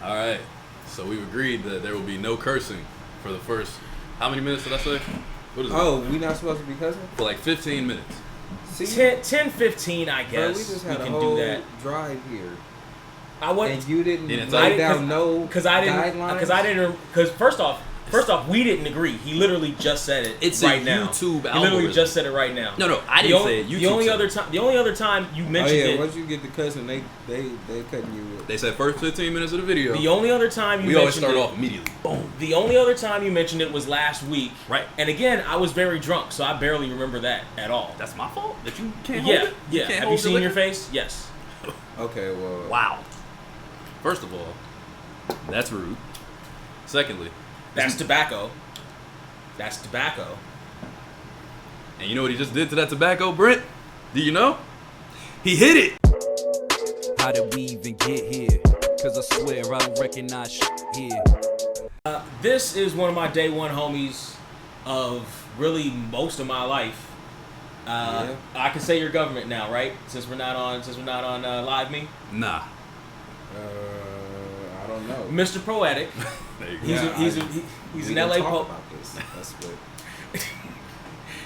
All right. So we've agreed that there will be no cursing for the first. How many minutes did I say? What is it? We not supposed to be cussing? For like 15 minutes. See? 10, 15, I guess. Bro, we just had a whole drive here. And you didn't write down no guidelines? Because first off, we didn't agree. He literally just said it it's right a now. YouTube algorithm. He literally just said it right now. No, I didn't say it. YouTube the only other time you mentioned it. Once you get the cussing, they cutting you. They said first 15 minutes of the video. The only other time we always start off immediately. Boom. The only other time you mentioned it was last week. Right. And again, I was very drunk, so I barely remember that at all. That's my fault that you can't hold it. Yeah. Have you seen your face? Yes. Okay. Well. Wow. First of all, that's rude. Secondly, that's tobacco. That's tobacco. And you know what he just did to that tobacco, Brent? Do you know? He hit it. How did we even get here? Cause I swear I don't recognize here. This is one of my day one homies of really most of my life. I can say your government now, right? Since we're not on Live Me. Nah. I don't know. Mr. Poetic. There you go. He's an LA poet. That's what.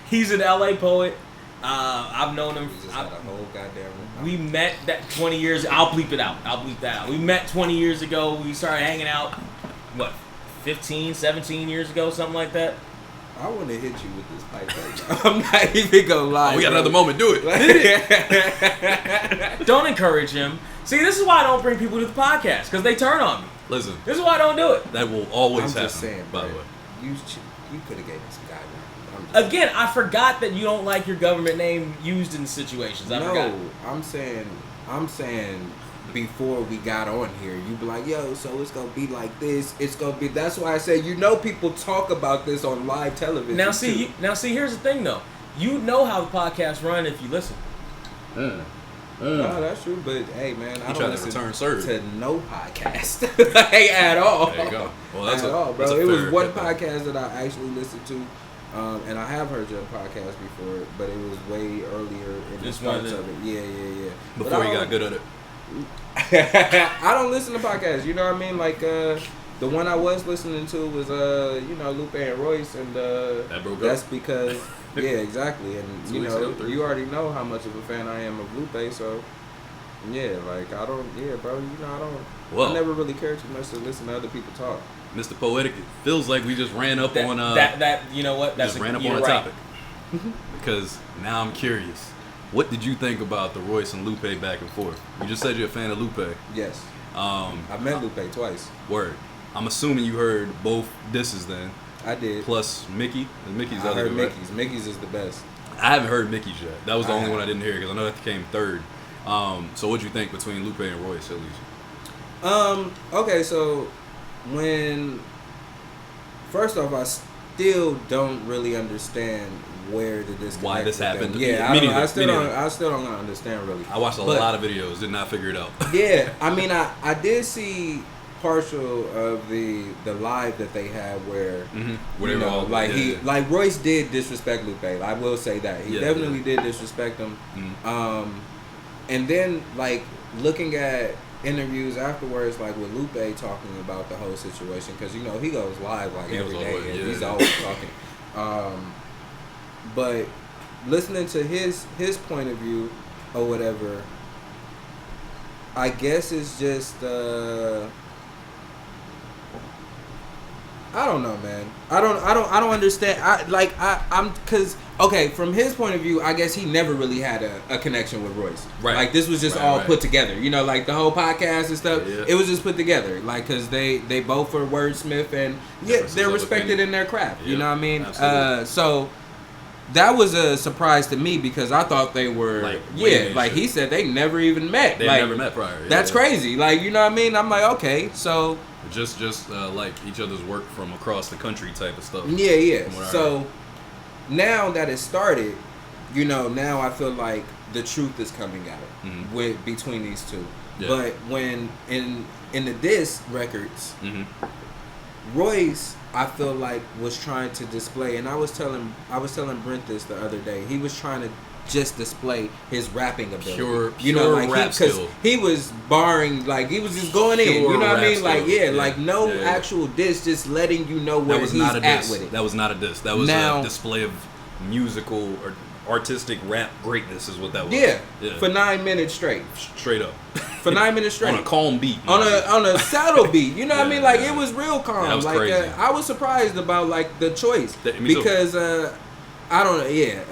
He's an LA poet. I've known him. We just had a whole goddamn. We met that 20 years. I'll bleep it out. I'll bleep that out. We met 20 years ago. We started hanging out. What? 15, 17 years ago, something like that. I want to hit you with this pipe right now. I'm not even gonna lie. We got another moment. Do it. Don't encourage him. See, this is why I don't bring people to the podcast, because they turn on me. Listen. This is why I don't do it. That will always happen. I'm just saying, by the way. You could have gave us some guidelines. Again, I forgot that you don't like your government name used in situations. I forgot. I'm saying before we got on here, you be like, yo, so it's gonna be like this. It's gonna be. That's why I say, people talk about this on live television. Now see, here's the thing though. You know how the podcast run if you listen. No, that's true. But hey, man, I don't listen to no podcast at all. There you go. Well, that's bro. It was one podcast that I actually listened to. And I have heard your podcast before, but it was way earlier in the starts of it. Yeah. Before you got good at it. I don't listen to podcasts. You know what I mean? Like the one I was listening to was Lupe and Royce, and that's because exactly. And you already know how much of a fan I am of Lupe, so yeah, like I don't. Yeah, bro. I never really cared too much to listen to other people talk. Mr. Poetic, it feels like we just ran up on you know what? That's ran up on a topic. Because now I'm curious. What did you think about the Royce and Lupe back and forth? You just said you're a fan of Lupe. Yes. I've met Lupe twice. Word. I'm assuming you heard both disses then. I did. Plus Mickey. Mickey's I other heard good, Mickey's. Right? Mickey's is the best. I haven't heard Mickey's yet. That was the only one I didn't hear because I know that came third. So what'd you think between Lupe and Royce at least? Okay, so first off, I still don't really understand where the disconnect. Why this happened? Yeah, I still don't understand really. I watched a lot of videos, did not figure it out. Yeah, I mean, I did see partial of the live that they had where Royce did disrespect Lupe. I will say that he definitely did disrespect him. And then like looking at interviews afterwards, like with Lupe talking about the whole situation, because he goes live like every day, and he's always talking. But listening to his point of view or whatever, I guess it's just I don't know, man. I don't understand. Because from his point of view, I guess he never really had a connection with Royce. Right. Like this was just all put together. Like the whole podcast and stuff. Yeah. It was just put together. Like because they both were wordsmith and they're respected in their craft. Yeah. You know what I mean? So that was a surprise to me because I thought they were he said they never even met. They never met prior. Yeah. That's crazy. Like you know what I mean? I'm like okay, so. Just like each other's work from across the country type of stuff. Yeah. So now that it started, now I feel like the truth is coming out between these two. Yeah. But when in the diss records, Royce, I feel like was trying to display, and I was telling Brent this the other day. He was trying to just display his rapping ability. Pure like rap skill. He was barring, like he was just going in. You know what I mean? Skill. Like like no actual diss, just letting you know where he's at with it. That was not a diss. That was a display of musical or artistic rap greatness is what that was. Yeah. For 9 minutes straight. Straight up. For 9 minutes straight. On a calm beat. On a saddle beat. You know what I mean? Like it was real calm. That was like crazy. I was surprised about like the choice because I don't know. Yeah.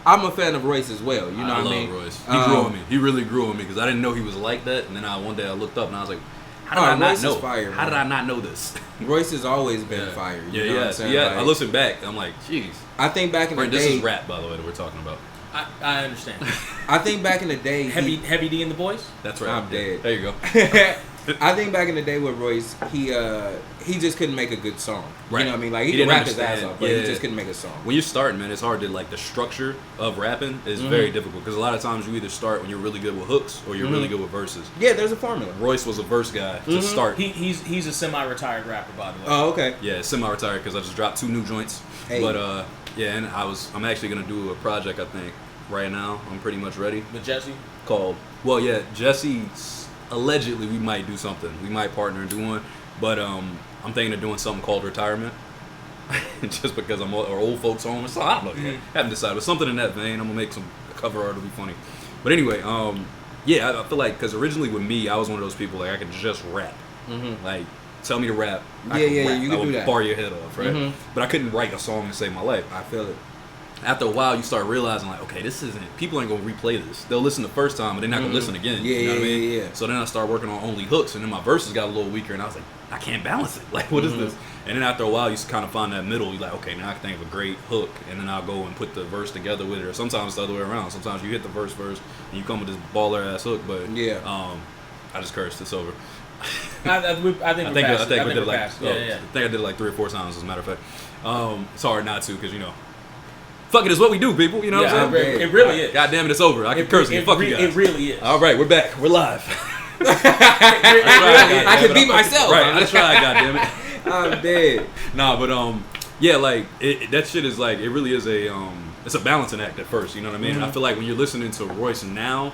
I'm a fan of Royce as well. You know what I mean? I love Royce. He grew on me. He really grew on me because I didn't know he was like that. And then one day I looked up and I was like, how did I not know? Fire, how did I not know this? Royce has always been fire. You know what I'm saying? I listen back. I'm like, jeez. I think back in the day. This is rap, by the way, that we're talking about. I understand. I think back in the day. Heavy D and the Boys? That's right. I'm dead. There you go. I think back in the day with Royce, he just couldn't make a good song. Right. You know what I mean? Like he could rap his ass off, but he just couldn't make a song. When you're starting, man, it's hard to like the structure of rapping is very difficult because a lot of times you either start when you're really good with hooks or you're really good with verses. Yeah, there's a formula. Royce was a verse guy to start. He's a semi-retired rapper, by the way. Oh, okay. Yeah, semi-retired because I just dropped 2 new joints. Hey. But and I'm actually gonna do a project I think right now. I'm pretty much ready. With Jesse? Called Jesse's. Allegedly, we might do something. We might partner and do one. But I'm thinking of doing something called Retirement. Just because I'm old folks home. So I don't know yet. Haven't decided. But something in that vein. I'm going to make some cover art. It'll be funny. But anyway, I feel like, because originally with me, I was one of those people, like, I could just rap. Like, tell me to rap. I can do that. Bar your head off, right? But I couldn't write a song and save my life. I feel it. After a while, you start realizing, like, okay, this isn't... People ain't going to replay this. They'll listen the first time, but they're not going to listen again. You know what I mean? Yeah. So then I started working on only hooks, and then my verses got a little weaker, and I was like, I can't balance it. Like, what is this? And then after a while, you kind of find that middle. You're like, okay, now I can think of a great hook, and then I'll go and put the verse together with it. Or sometimes it's the other way around. Sometimes you hit the verse first, and you come with this baller-ass hook, but I just cursed. It's over. I think I did it like 3 or 4 times, as a matter of fact. It's hard not to, because, you know, fuck it is what we do, people. You know what I'm saying? It really is. God damn it, it's over. I can curse again. Fuck you guys. It really is. All right, we're back. We're live. I can be myself. Right, I tried, God damn it. I'm dead. Nah, but like that shit is like it really is it's a balancing act at first. You know what I mean? And I feel like when you're listening to Royce now,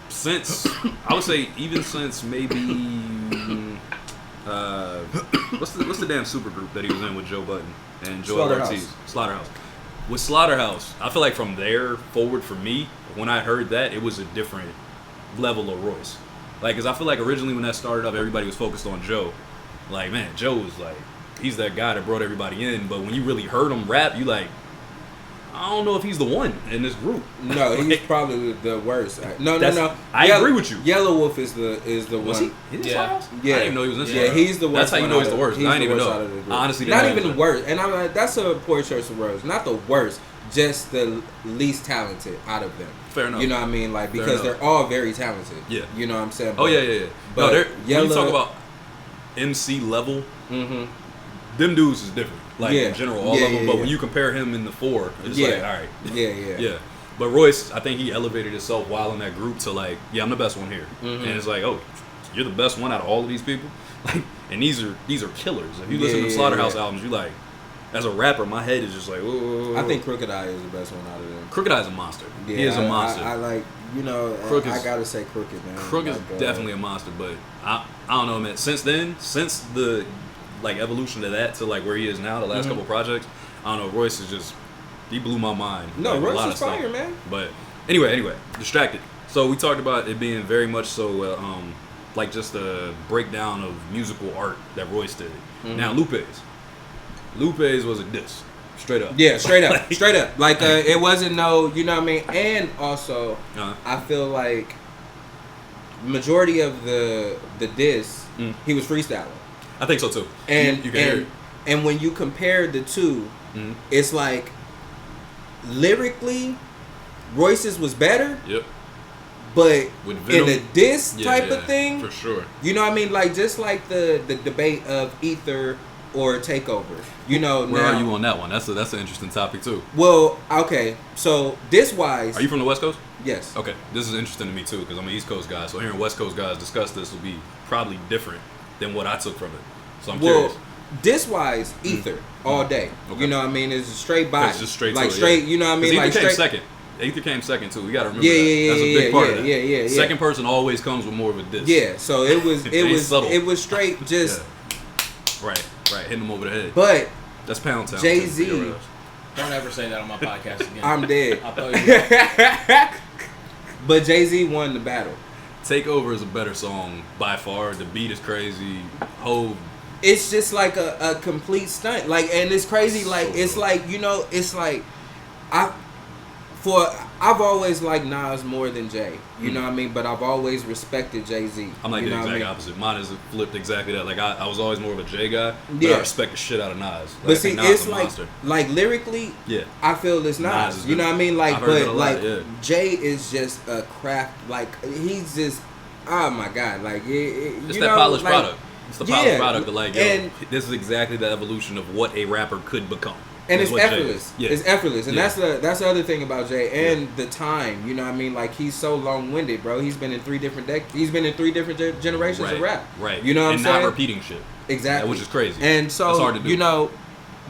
since I would say even since maybe what's the damn super group that he was in with Joe Budden and Joel Ortiz? Slaughterhouse. With Slaughterhouse, I feel like from there forward for me, when I heard that, it was a different level of Royce. Like, because I feel like originally when that started up, everybody was focused on Joe. Like, man, Joe was like, he's that guy that brought everybody in. But when you really heard him rap, you like, I don't know if he's the one in this group. No, he's probably the worst. No. I agree with you. Yellow Wolf is the was one. He in Yeah. I didn't even know he was in Slaughterhouse. Yeah, he's the worst. That's how you know he's the worst. I didn't even know. Honestly, not even the worst. And I'm like, that's a poor choice of words. Not the worst, just the least talented out of them. Fair enough. You know what I mean? Like, because they're all very talented. Yeah. You know what I'm saying? But, yeah. But when you talk about MC level, them dudes is different. Like, in general, all of them. But when you compare him in the 4, it's like, all right. Yeah. But Royce, I think he elevated himself while in that group to like, I'm the best one here. And it's like, oh, you're the best one out of all of these people? Like, and these are killers. If you listen to Slaughterhouse albums, you like, as a rapper, my head is just like, whoa. I think Crooked I is the best one out of them. Crooked I is a monster. Yeah, he is a monster. I like, you know, I gotta say Crooked, man. Crooked is definitely a monster, but I don't know, man. Since then, since the like evolution of that to like where he is now, the last couple projects, I don't know. Royce is just, he blew my mind. No, like, Royce is fire, man. But anyway, distracted. So we talked about it being very much so like just a breakdown of musical art that Royce did. Now Lupe's was a diss. Straight up. Yeah, straight up. Straight up. Like, it wasn't no, you know what I mean? And also, I feel like majority of the diss, he was freestyling. I think so too. And you can hear it. And when you compare the two, it's like lyrically, Royce's was better. Yep. But in a diss type of thing, for sure. You know what I mean? Like, just like the debate of Ether or Takeover. You know, where are you on that one? That's an interesting topic too. Well, okay, so diss wise, are you from the West Coast? Yes. Okay, this is interesting to me too because I'm an East Coast guy. So hearing West Coast guys discuss this will be probably different than what I took from it. So I'm curious. This-wise, Ether all day. Okay. You know what I mean? It's a straight body. It's just straight like to it, straight, you know what I mean? Ether Like came straight. second. Ether came second too. We gotta remember that. Yeah, That's a big part of that. Yeah. Second person always comes with more of a diss. Yeah, so it was straight just right, hitting them over the head. But that's Pound Town. Jay-Z. Don't ever say that on my podcast again. I'm dead. I thought you But Jay-Z won the battle. Takeover is a better song by far. The beat is crazy. It's just like a complete stunt. Like, and it's crazy. Like, So it's dope. like, you know, it's like I've always liked Nas more than Jay. You know what I mean? But I've always respected Jay-Z. I'm like you the know exact opposite. Mine is flipped exactly that. Like I was always more of a Jay guy, but Yeah. I respect the shit out of Nas. Like, But see, Nas it's is a like monster. lyrically, Yeah. I feel it's Nas Nas. is You know what I mean? Like, I've heard that but a lot, like yeah. Jay is just a craft. Like, he's just, oh my god, like It's you that know, polished like, product. It's the polished yeah, product of like, yo, and- this is exactly the evolution of what a rapper could become. And That's it's what Jay effortless. is. Yeah. It's effortless, and Yeah. that's the other thing about Jay and the time. You know what I mean? Like, he's so long-winded, bro. He's been in three different generations of rap. Right. You know what I'm saying? And not repeating shit. Exactly. Which is crazy. And so, that's hard to do. you know,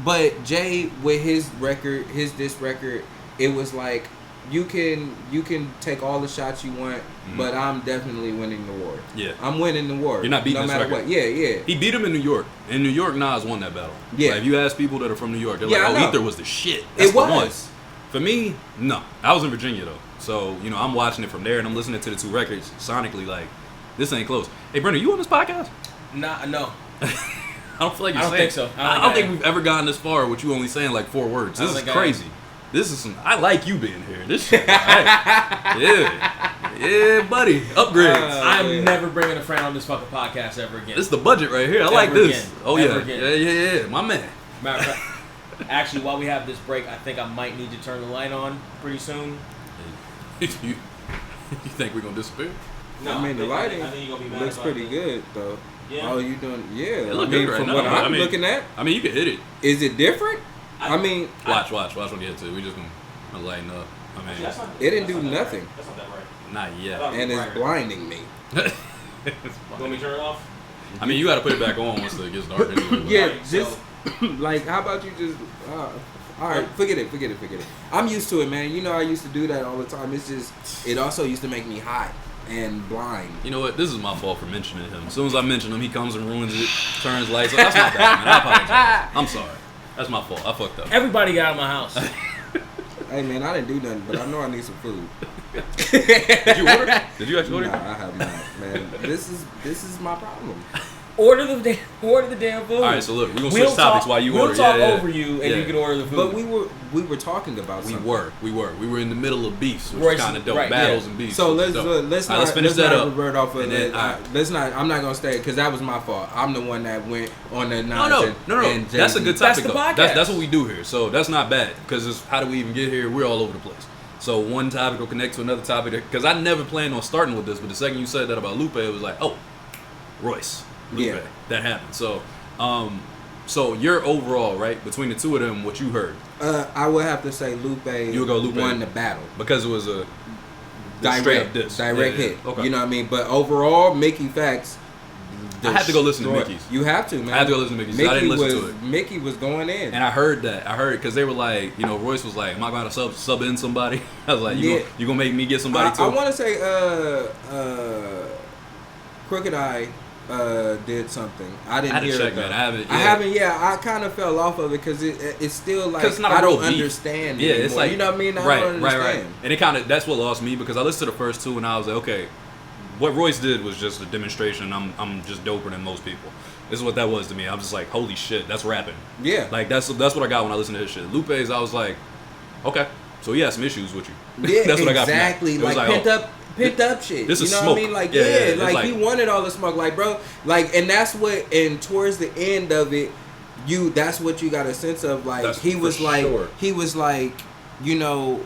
but Jay with his record, diss record, it was like you can take all the shots you want, but I'm definitely winning the war. Yeah. I'm winning the war. You're not beating no this matter record. what. Yeah. He beat him in New York. In New York, Nas won that battle. Yeah. Like, if you ask people that are from New York, they're Yeah, I like, know. oh, Ether was the shit. That's It the was. one. For me, no. I was in Virginia, though. So, you know, I'm watching it from there, and I'm listening to the two records sonically, like, this ain't close. Hey, Brent, are you on this podcast? Nah, no. I don't feel like you're I don't saying. think so. I don't think we've ever gotten this far with you only saying like 4 words. I This don't is think I crazy. This is some. I like you being here. This shit. Yeah, buddy. Upgrades. I'm never bringing a friend on this fucking podcast ever again. This is the budget right here. I like Ever this. again. Oh Ever yeah. again. Yeah. My man. Matter of fact, actually, while we have this break, I think I might need to turn the light on pretty soon. you think we're gonna disappear? No, I mean, the lighting I think you're gonna be mad looks about pretty it. good, though. Yeah. Oh, you doing? Yeah. It look I mean, good right from now. what I'm I mean- looking at, I mean, you can hit it. is it different? I mean, Watch when you hit to. We just gonna lighten up. I mean, That's not- it didn't that's do not that nothing, right. That's not that right. not yet. and it's blinding me. You want me to turn it off? I mean, you got to put it back on once it gets dark. Anyway. Yeah, Right, just like, how about you just? All right, forget it. I'm used to it, man. You know, I used to do that all the time. It's just, it also used to make me hot and blind. You know what? This is my fault for mentioning him. As soon as I mention him, he comes and ruins it, turns lights. That's my bad, man. I apologize. I'm sorry. That's my fault. I fucked up. Everybody got out of my house. Hey, man, I didn't do nothing, but I know I need some food. Did you order? Did you actually order? Nah, I have not, man. This is my problem. Order the damn food. All right, so look, we're gonna switch topics while you order. We'll talk Yeah. over you, and Yeah. you can order the food. But we were talking about We something. were in the middle of beefs, which Royce, is kind of dope. right, Battles yeah. and beefs. So which is let's dope. let's All not right, finish let's that not up. revert off of And then, it. all right. Let's not. I'm not gonna stay because that was my fault. I'm the one that went on the No. and That's a Jay-Z. good That's topic the though. podcast. That's what we do here. So that's not bad because it's how do we even get here? We're all over the place. So one topic will connect to another topic because I never planned on starting with this, but the second you said that about Lupe, it was like, oh, Royce, Lupe, Yeah. that happened. So, so your overall right between the two of them, what you heard I would have to say Lupe. You would go Lupe. won the battle. because it was a straight up diss. direct Yeah, hit. Okay. You know what I mean? But overall, Mickey Facts. I had to go listen to destroyed- Mickey's. You have to, man. I had to go listen to Mickey's. I didn't listen to it. Mickey was going in. And I heard that. I heard it because they were like, you know, Royce was like, "Am I going to sub in somebody?" I was like, "You gonna make me get somebody too?" I want to say Crooked Eye did something. I didn't I had to hear check, it, though. man. I haven't. I haven't. Yeah, I kind of fell off of it because it's still like It's not a I don't real beef. understand. Yeah, anymore. it's like you know what I mean. I right, don't right. understand. And it kind of that's what lost me because I listened to the first two and I was like, okay, what Royce did was just a demonstration. I'm just doper than most people. This is what that was to me. I was just like, holy shit, that's rapping. Yeah, Like that's what I got when I listened to his shit. Lupe's, I was like, okay, so he had some issues with you. yeah, That's what I got from that. exactly. It was Like pent up shit. This you is know smoke. what I mean? Like Yeah, it's like like- he wanted all the smoke, like bro, like, and that's what. And towards the end of it, that's what you got a sense of. Like That's he for was like sure. he was like, you know.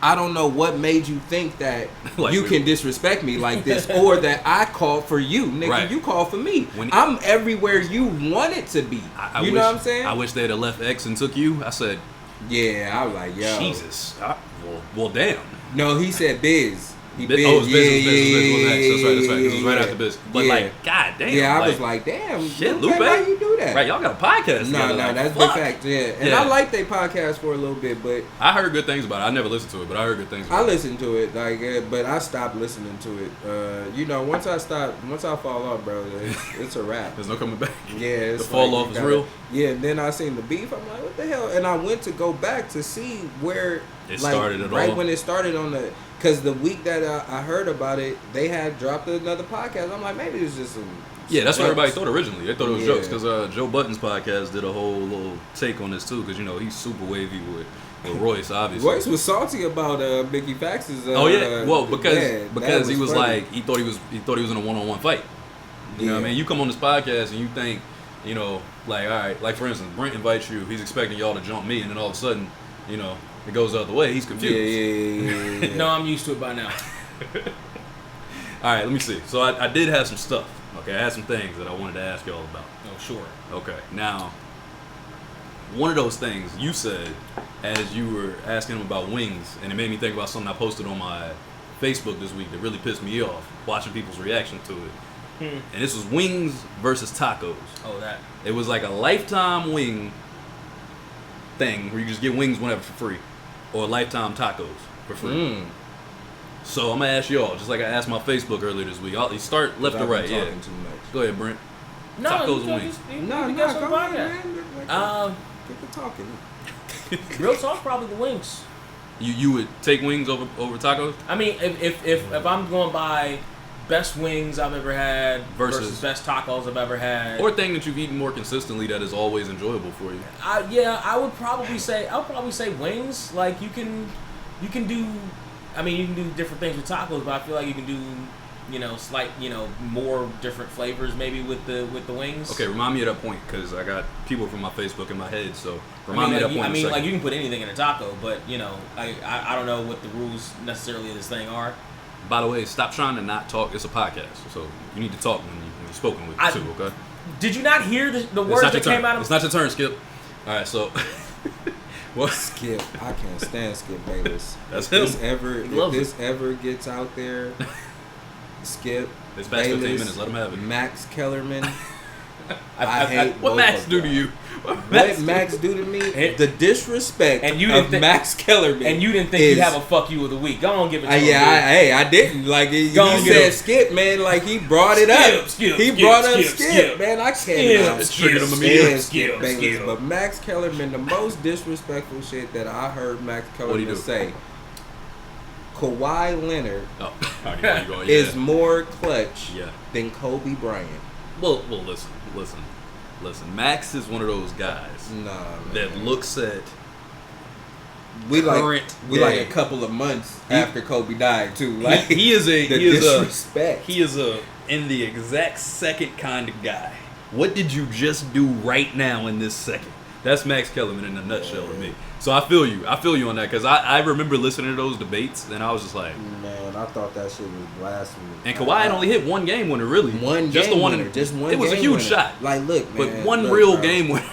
I don't know what made you think that Like you we- can disrespect me like this, or that I called for you, nigga. Right. You called for me. When- I'm everywhere you wanted to be. I you wish, know what I'm saying? I wish they'd have left X and took you. I said, Yeah, I was like, yo. Jesus. Well, damn. No, he said Biz. He Biz. Oh, it was Biz. That's right. It was right after Biz. But like, god damn. Yeah, I was like, damn. Shit, Lupe. How you do that? Right, y'all got a podcast. No, that's big fact. Yeah, and I liked their podcast for a little bit, but I heard good things about it. I never listened to it, but I heard good things about it. I listened to it, but I stopped listening to it. Once I fall off, bro, it's a wrap. There's no coming back. Yeah, the fall off is real. Yeah, and then I seen the beef. I'm like, what the hell? And I went to go back to see where it started at all. Right when it started on the, because the week that I heard about it, they had dropped another podcast. I'm like, maybe it's just some. Yeah, that's what everybody thought originally. They thought it was jokes because Joe Budden's podcast did a whole little take on this too because he's super wavy with Royce, obviously. Royce was salty about Mickey Fax's. Because he was funny. Like he thought he was in a one-on-one fight. You know what I mean? You come on this podcast and you think, like, all right, like for instance, Brent invites you, he's expecting y'all to jump me, and then all of a sudden, it goes the other way. He's confused. Yeah. No, I'm used to it by now. All right, let me see. So I did have some stuff. Okay, I had some things that I wanted to ask y'all about. Oh, sure. Okay, now, one of those things you said as you were asking him about wings, and it made me think about something I posted on my Facebook this week that really pissed me off, watching people's reaction to it. And this was wings versus tacos. Oh, that. It was like a lifetime wing thing where you just get wings whenever for free, or lifetime tacos for free. So I'm gonna ask y'all, just like I asked my Facebook earlier this week. I'll start left to right. Yeah. Too much. Go ahead, Brent. No, tacos and wings. No, go ahead, man. Get the talking. Real talk, probably the wings. You would take wings over tacos? I mean, if I'm going by best wings I've ever had versus best tacos I've ever had, or a thing that you've eaten more consistently that is always enjoyable for you. I would probably say wings. Like you can do. I mean, you can do different things with tacos, but I feel like you can do, slight, more different flavors maybe with the wings. Okay, remind me of that point because I got people from my Facebook in my head. So remind me of that point. I mean, like you can put anything in a taco, but I don't know what the rules necessarily of this thing are. By the way, stop trying to not talk. It's a podcast, so you need to talk when you're spoken with too. Okay. Did you not hear the words that came out of? It's not your turn, Skip. All right, so. What? Skip, I can't stand Skip Bayless. That's if him. This ever gets out there, Skip it's past 15 minutes. Let him have it. Max Kellerman. I hate what Max do to you? What Max do to me? The disrespect of Max Kellerman. And you didn't think you'd have a fuck you of the week. Go on, give it to him. I didn't. Like, you said Skip, man. Like, he brought it up. He brought up Skip, man. I can't Skip Bayless. But Max Kellerman, the most disrespectful shit that I heard Max Kellerman say, Kawhi Leonard is more clutch than Kobe Bryant. Well, listen. Max is one of those guys that looks at we like a couple of months after Kobe died too. Like he is disrespect. He is in the exact second kind of guy. What did you just do right now in this second? That's Max Kellerman in a nutshell to me. So I feel you on that because I remember listening to those debates and I was just like, man, I thought that shit was blasphemy. And Kawhi had only hit one game winner, really. Just one. It was a huge shot. Like, look, man. But real game winner.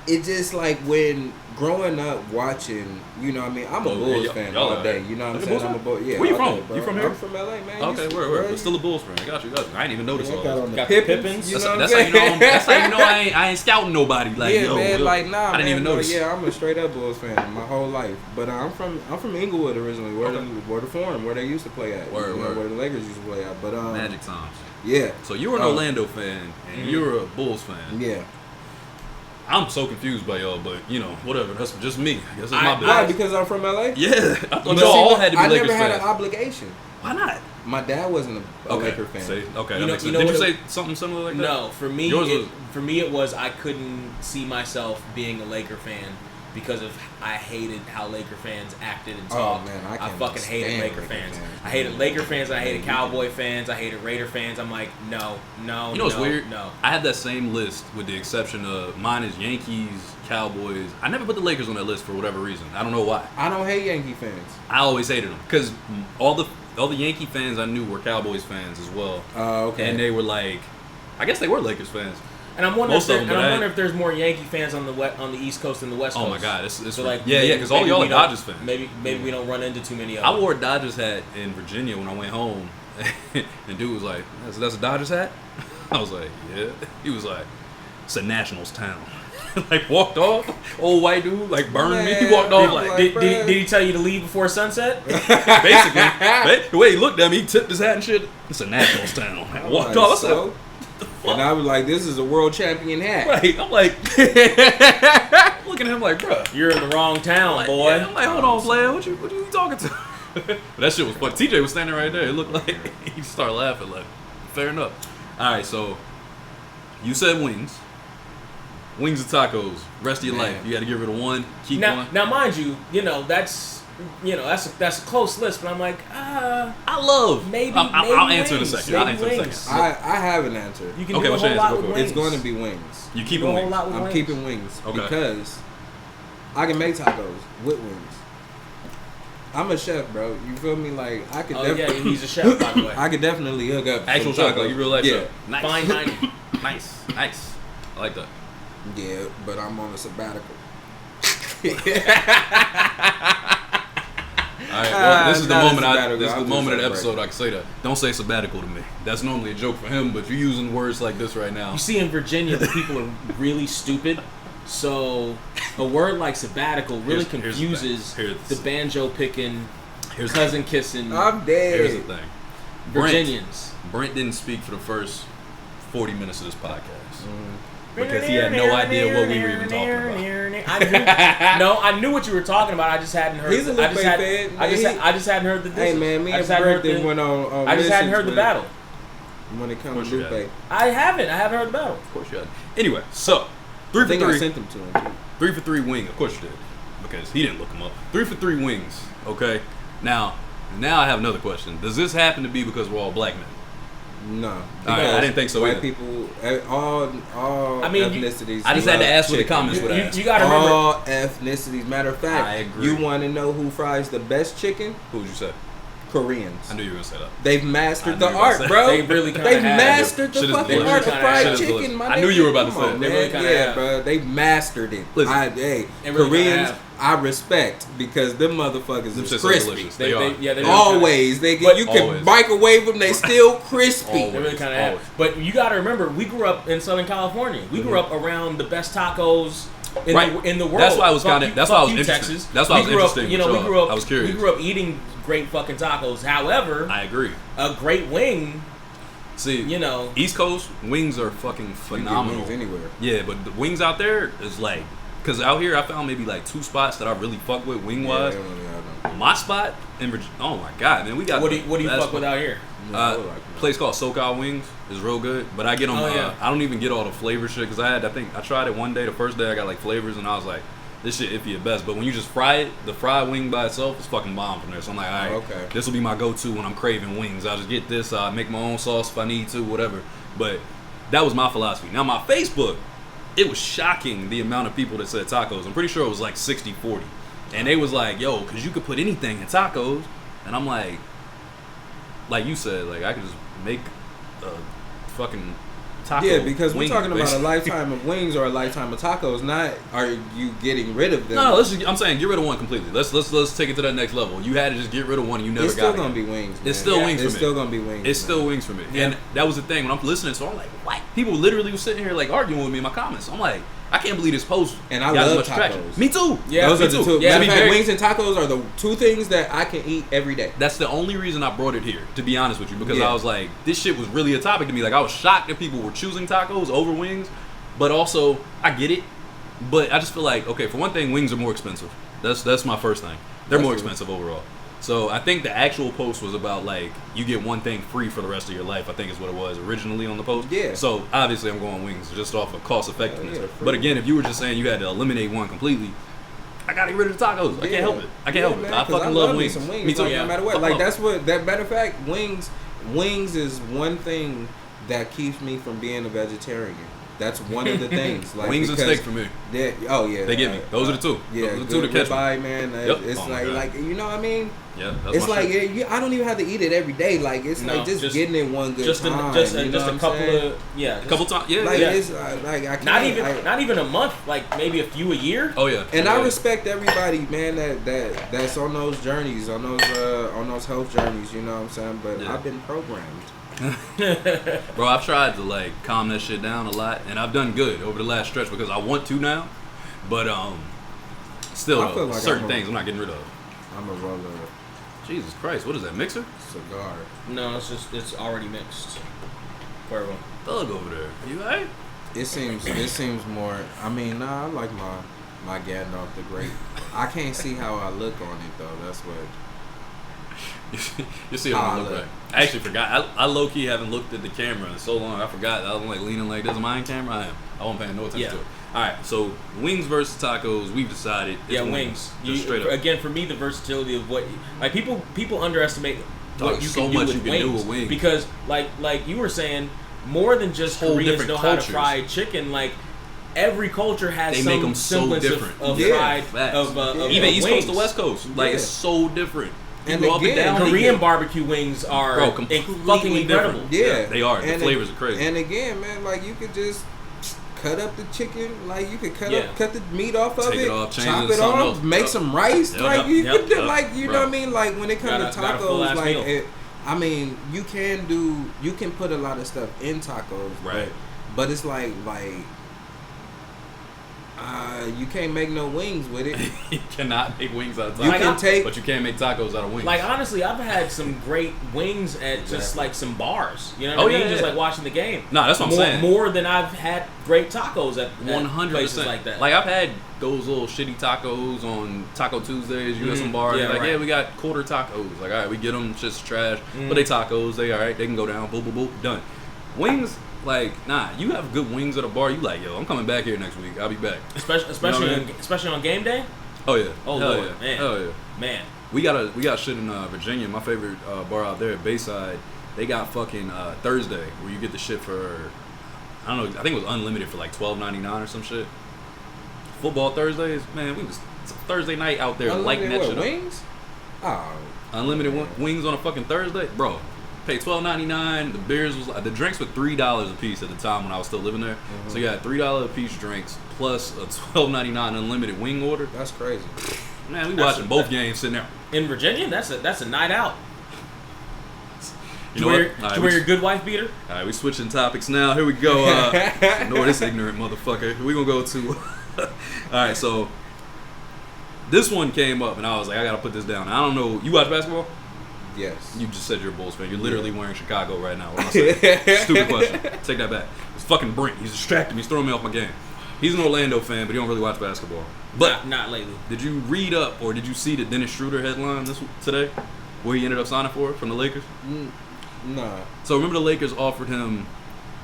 It's just like when growing up watching, you know what I mean? I'm a Bulls fan all day. You know what I'm saying? I'm a Bulls. Yeah. Where you from? Day, you from here? I'm from LA, man. Okay, where? Still a Bulls fan. I got you. I ain't even noticed all that. Got the Pippins. That's how you know I ain't scouting nobody. Like, yeah, man. Like, nah, I didn't even notice. Yeah, I'm a straight up Bulls fan my whole life. But I'm from Inglewood originally, where the Forum, where they used to play at. Where the Lakers used to play at. But Magic times. Yeah. So you're an Orlando fan and you're a Bulls fan. Yeah. I'm so confused by y'all, but whatever. That's just me. I guess that's my business. Why? Because I'm from LA? Yeah. I thought y'all all had to be Lakers fans. I never had an obligation. Why not? My dad wasn't a Laker fan. Okay, that makes sense. Did you say something similar like that? No, for me, it was I couldn't see myself being a Laker fan because of I hated how Laker fans acted and talked. Oh man, I fucking hated Laker fans. I hated Laker fans. I hated Cowboy fans. I hated Raider fans. I'm like, no. You know what's weird? No. I had that same list with the exception of mine is Yankees, Cowboys. I never put the Lakers on that list for whatever reason. I don't know why. I don't hate Yankee fans. I always hated them because all the Yankee fans I knew were Cowboys fans as well. Oh, okay. And they were like, I guess they were Lakers fans. And I'm wondering if there's more Yankee fans on the East Coast than the West Coast. Oh my God, it's so like because all y'all are Dodgers fans. Maybe we don't run into too many of them. I wore a Dodgers hat in Virginia when I went home, and dude was like, "That's a Dodgers hat?" I was like, "Yeah." He was like, "It's a Nationals town." Like walked off, old white dude, like burned me. He walked off like. Did he tell you to leave before sunset? Basically, the way he looked at me, he tipped his hat and shit. It's a Nationals town. I walked off. So? And I was like, "This is a world champion hat." Right. I'm like, looking at him like, "Bruh, you're in the wrong town, boy." Yeah. I'm like, "Hold on, player. What you talking to?" But that shit was funny. TJ was standing right there. It looked like he started laughing. Like, fair enough. All right, so you said wings. Wings or tacos, rest of your life. You got to get rid of one, keep one. Now, mind you, that's a close list, but I'm like, I love. Maybe I'll wings. answer in a second. I'll answer in a second. I have an answer. You can do a whole lot with wings. It's going to be wings. You keeping wings? I'm keeping wings because I can make tacos with wings. I'm a chef, bro. You feel me? Like I could. He's a chef, by the way. I could definitely hook up actual chef, like you real life chef. Nice. Fine dining. Nice. I like that. Yeah, but I'm on a sabbatical. Alright, well, this is the moment of the episode I can say that. Don't say sabbatical to me. That's normally a joke for him, but you're using words like this right now. You see, in Virginia, the people are really stupid. So a word like sabbatical really confuses the banjo picking, cousin kissing. I'm dead. Here's the thing. Virginians. Brent didn't speak for the first 40 minutes of this podcast. Because he had no idea what we were even talking about. I knew what you were talking about. I just hadn't heard. He's a Lupe fan. I just hadn't heard the. Hey man, me and Brent went on. I just hadn't heard the battle. When it comes to Lupe, I haven't heard the battle. Of course you hadn't. Anyway, so 3 for 3. I sent them to him too. 3 for 3 wing. Of course you did, because he didn't look them up. 3 for 3 wings. Okay. Now I have another question. Does this happen to be because we're all black men? No, I didn't think so. White either. people, all ethnicities. I just had to ask for the comments with that. You gotta remember all ethnicities. Matter of fact, I agree. You want to know who fries the best chicken? Who would you say? Koreans. I knew you were gonna say that. They've mastered the art, bro. They really kind of They've mastered the fucking art of fried chicken. My I knew you were about to say it. They really bro. They've mastered it. Listen, Koreans. I respect because them motherfuckers is crispy. They are. They always. You can microwave them. They still crispy. They really kind of have. But you got to remember, we grew up in Southern California. We grew up around the best tacos in the world. That's why I was kind of. That's why I was interested. Texas. That's why I was interested. We grew up. I was curious. We grew up eating great fucking tacos. However, I agree. A great wing. See, East Coast wings are fucking phenomenal. Wings anywhere. Yeah, but the wings out there is like. Because out here, I found maybe like 2 spots that I really fuck with wing-wise. My spot in Virginia, oh my God, man, we got. What do you fuck with out here? Place called SoCal Wings is real good, but I get them. I don't even get all the flavor shit because I tried it one day. The first day I got like flavors and I was like, this shit iffy at best. But when you just fry it, the fried wing by itself is fucking bomb from there. So I'm like, all right, this will be my go-to when I'm craving wings. I'll just get this. I'll make my own sauce if I need to, whatever. But that was my philosophy. Now my Facebook. It was shocking the amount of people that said tacos. I'm pretty sure it was like 60-40. And they was like, yo, because you could put anything in tacos. And I'm like you said, like I could just make a fucking taco. Yeah, because we're talking basically. about a lifetime of wings or a lifetime of tacos, not are you getting rid of them. No, I'm saying get rid of one completely. Let's take it to that next level. You had to just get rid of one and you never got it. It's still going to be wings, man. It's still wings for me. It's still going to be wings. It's still wings for me. Yeah. And that was the thing. When I'm listening, so I'm like, what? People literally was sitting here like arguing with me in my comments. I'm like, I can't believe this post and I love tacos. Traction. Me too. Yeah, those are the two. Yeah, wings and tacos are the 2 things that I can eat every day. That's the only reason I brought it here, to be honest with you, because I was like, this shit was really a topic to me. Like, I was shocked that people were choosing tacos over wings, but also I get it. But I just feel like, okay, for one thing, wings are more expensive. That's my first thing. They're more expensive overall. So I think the actual post was about like you get one thing free for the rest of your life. I think is what it was originally on the post. Yeah. So obviously I'm going wings just off of cost effectiveness. But again, if you were just saying you had to eliminate one completely, I gotta get rid of the tacos. I can't help it. I can't help it. I fucking love wings. Me too. No matter what. Like that's what. That matter of fact, wings is one thing that keeps me from being a vegetarian. That's one of the things. Like, wings and steak for me. Oh yeah, they get me. Those are the two. Yeah, those are the two to catch me. Man. Yep. It's like you know what I mean. Yeah, that's it's like I don't even have to eat it every day. Like it's like just getting it one good time. Just a couple times. Yeah, like yeah. It's like I can't, not even a month. Like maybe a few a year. Oh yeah. And I respect everybody, man. That's on those journeys, on those health journeys. You know what I'm saying? But I've been programmed. Bro, I've tried to like calm that shit down a lot, and I've done good over the last stretch because I want to now. But still, like certain things I'm not getting rid of. I'm a roller. Jesus Christ, what is that, mixer? Cigar. No, it's already mixed. Cuervo. Thug over there. You alright? It seems more. I mean, I like my Gandalf the Great. I can't see how I look on it though. That's what. You see how I look like. I actually forgot. I low key haven't looked at the camera in so long. I forgot. I was like leaning like this. Am I in camera? I am. I wasn't paying no attention to it. All right. So wings versus tacos. We've decided. It's wings. Straight up. Again, for me, the versatility of what like people underestimate what you can do with wings because like you were saying, more than just Koreans know how to fry chicken. Like every culture has they some make them so different of fried even East Coast to West Coast. Like it's so different. And again, Korean barbecue wings are fucking incredible. Yeah, they are. The flavors are crazy. And again, man, like you could just cut up the chicken, like you could cut the meat off of it, chop it off, make some rice, like you could do, like you know what I mean. Like when it comes to tacos, like I mean, you can put a lot of stuff in tacos, right? But it's like. You can't make no wings with it. You cannot make wings out of tacos. But you can't make tacos out of wings. Like honestly, I've had some great wings at just like some bars. You know what I mean? Just like watching the game. No, that's what I'm saying. More than I've had great tacos at 100% places like that. Like I've had those little shitty tacos on Taco Tuesdays. You got some bars. Yeah, we got quarter tacos. Like all right, we get them just trash, but they tacos. They all right. They can go down. Boop boop boop. Done. Wings. Like, nah, you have good wings at a bar. You like, yo, I'm coming back here next week. I'll be back. Especially on game day. Oh yeah. Oh Lord, man. Hell yeah. Man. We got shit in Virginia. My favorite bar out there at Bayside. They got fucking Thursday where you get the shit for I don't know. I think it was unlimited for like $12.99 or some shit. Football Thursdays, man. It's a Thursday night out there lighting that shit up. Wings? Oh, unlimited wings on a fucking Thursday, bro. Paid $12.99. The beers the drinks were $3 a piece at the time when I was still living there. So you had $3 a piece drinks plus a $12.99 unlimited wing order. That's crazy. Man, we watching both games sitting there. In Virginia, that's a night out. You know what? Did you wear your good wife beater? All right, we switching topics now. Here we go. Ignore this ignorant motherfucker. We're gonna go to. All right, so this one came up, and I was like, I gotta put this down. I don't know. You watch basketball? Yes. You just said you're a Bulls fan. You're literally wearing Chicago right now. What am I saying? Stupid question. Take that back. It's fucking Brent. He's distracting me. He's throwing me off my game. He's an Orlando fan, but he don't really watch basketball. But not lately. Did you read up or did you see the Dennis Schroder headline today, where he ended up signing for from the Lakers? No. So remember the Lakers offered him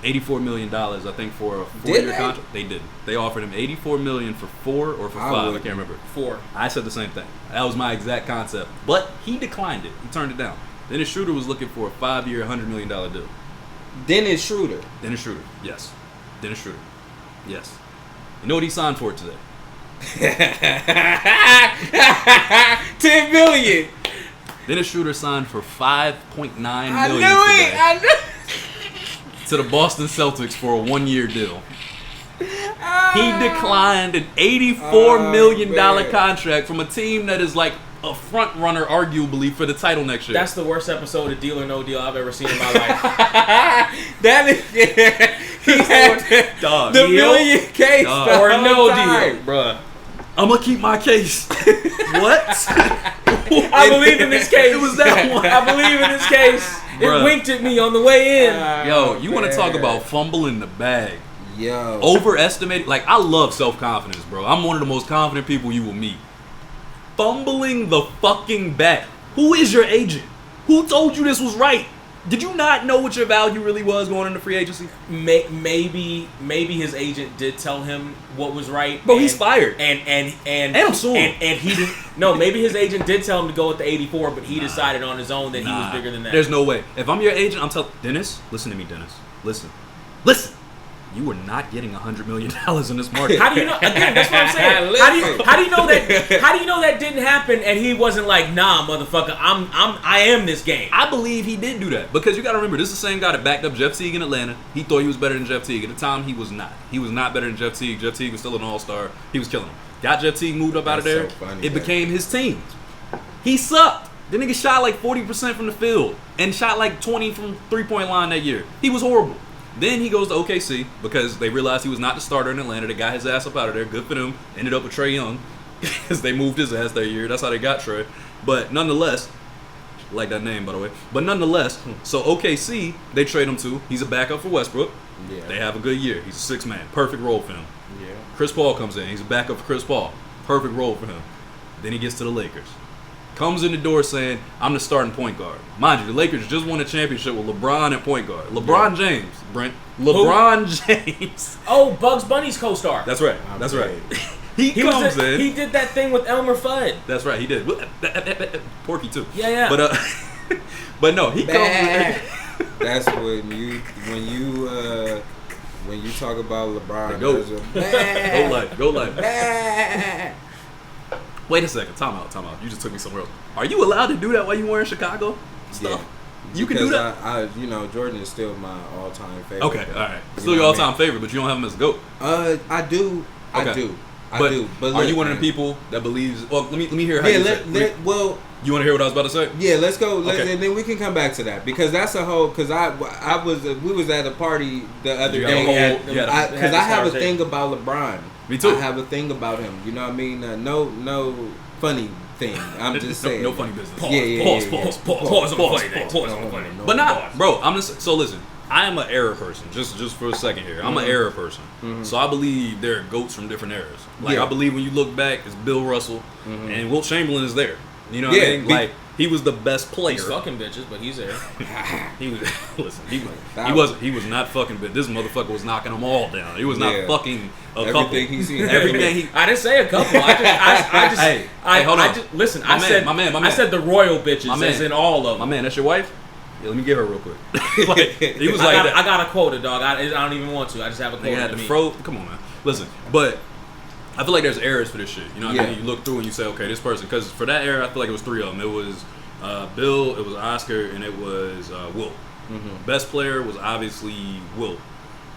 $84 million, I think, for a 4-year contract. They did. They offered him $84 million for 4 or for 5. I can't remember. 4. I said the same thing. That was my exact concept. But he declined it. He turned it down. Dennis Schroder was looking for a 5-year, $100 million deal. Dennis Schroder. Dennis Schroder. Yes. Dennis Schroder. Yes. You know what he signed for today? $10 million. Dennis Schroder signed for $5.9 million I knew it. to the Boston Celtics for a 1-year deal. He declined an $84 million contract from a team that is like a front runner, arguably, for the title next year. That's the worst episode of Deal or No Deal I've ever seen in my life. That is, he had the million case or no deal, bruh. I'm gonna keep my case. What? I believe in this case. It was that one. I believe in this case. It winked at me on the way in. Yo, you want to talk about fumbling the bag? Yo. Overestimated. Like, I love self-confidence, bro. I'm one of the most confident people you will meet. Fumbling the fucking bag. Who is your agent? Who told you this was right? Did you not know what your value really was going into free agency? Maybe his agent did tell him what was right. Bro, he's fired. And I'm suing. And he didn't. No, maybe his agent did tell him to go with the 84, but he decided on his own that he was bigger than that. There's no way. If I'm your agent, I'm telling Dennis, listen to me, Dennis. Listen. you are not getting $100 million in this market. How do you know? Again, that's what I'm saying. How do you know that? How do you know that didn't happen? And he wasn't like, nah, motherfucker, I am this game. I believe he did do that because you got to remember, this is the same guy that backed up Jeff Teague in Atlanta. He thought he was better than Jeff Teague. At the time, he was not. He was not better than Jeff Teague. Jeff Teague was still an all-star. He was killing him. Got Jeff Teague moved up out of there. So funny, it became his team. He sucked. The nigga shot like 40% from the field and shot like 20 from three-point line that year. He was horrible. Then he goes to OKC because they realized he was not the starter in Atlanta. They got his ass up out of there. Good for them. Ended up with Trey Young because they moved his ass that year. That's how they got Trey. But nonetheless, I like that name, by the way. But nonetheless, so OKC, they trade him to. He's a backup for Westbrook. Yeah. They have a good year. He's a sixth man. Perfect role for him. Yeah. Chris Paul comes in. He's a backup for Chris Paul. Perfect role for him. Then he gets to the Lakers. Comes in the door saying, I'm the starting point guard. Mind you, the Lakers just won a championship with LeBron at point guard. LeBron James, Brent. LeBron James. Oh, Bugs Bunny's co-star. That's right. That's right. He comes in. He did that thing with Elmer Fudd. That's right. He did. Porky, too. Yeah. But no, he comes in. That's when you talk about LeBron. Go life. Wait a second. Time out. You just took me somewhere else. Are you allowed to do that while you were in Chicago? Stuff. Yeah. You can do that? I Jordan is still my all-time favorite. Okay, all right. Still your all-time favorite, but you don't have him as a GOAT. I do. Okay. I do. But are you one of the people that believes... Well, let me hear how you say it. You want to hear what I was about to say? Yeah, let's go. And then we can come back to that because that's a whole. Because we was at a party the other day. Because I have a thing about LeBron. Me too. I have a thing about him. You know what I mean? No funny thing. I'm just saying. No funny business. Pause on the funny. But not, bro. I'm just so listen. I am an era person. Just for a second here, I'm an era person. Mm-hmm. So I believe there are GOATs from different eras. Like I believe when you look back, it's Bill Russell and Wilt Chamberlain is there. You know what I mean? Like he was the best player. He's fucking bitches, but he's there. He was he was not fucking bitches. This motherfucker was knocking them all down. He was not fucking a couple. Everything I didn't say a couple. Hold on. Listen, I said the royal bitches, as in all of them. My man, that's your wife? Yeah, let me get her real quick. He was like that. I got a quota, dog. I don't even want to. I just have a quota. Come on, man. Listen, but I feel like there's eras for this shit. You know what I mean? You look through and you say, okay, this person. Because for that era, I feel like it was three of them. It was Bill, it was Oscar, and it was Wilt. Mm-hmm. Best player was obviously Wilt.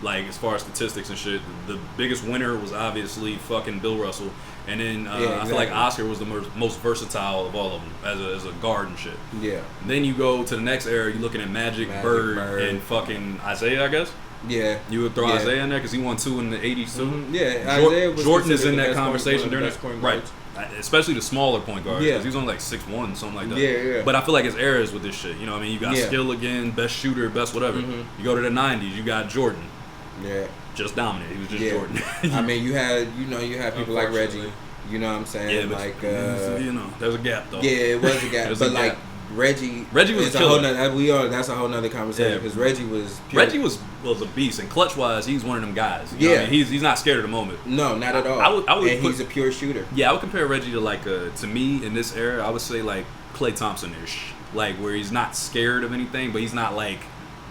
Like, as far as statistics and shit, the biggest winner was obviously fucking Bill Russell. And then I feel like Oscar was the most versatile of all of them as a guard and shit. Yeah. And then you go to the next era, you're looking at Magic, Bird, and fucking Isaiah, I guess. Yeah. You would throw Isaiah in there because he won 2 in the 80s too. Mm-hmm. Yeah. Isaiah was Jordan is in that conversation during that. Right. Especially the smaller point guards because he was only like 6'1", something like that. Yeah. But I feel like it's eras with this shit. You know what I mean? You got skill again, best shooter, best whatever. Mm-hmm. You go to the 90s, you got Jordan. Yeah. Just dominant. He was just Jordan. I mean, you had people like Reggie. You know what I'm saying? Yeah, but there's a gap though. Yeah, it was a gap. But like Reggie was a whole nother, that's a whole nother conversation because Reggie was a beast and clutch wise he's one of them guys. You know what I mean? He's not scared of the moment. No, not at all. He's a pure shooter. Yeah, I would compare Reggie to like to me in this era. I would say like Klay Thompson-ish, like where he's not scared of anything, but he's not like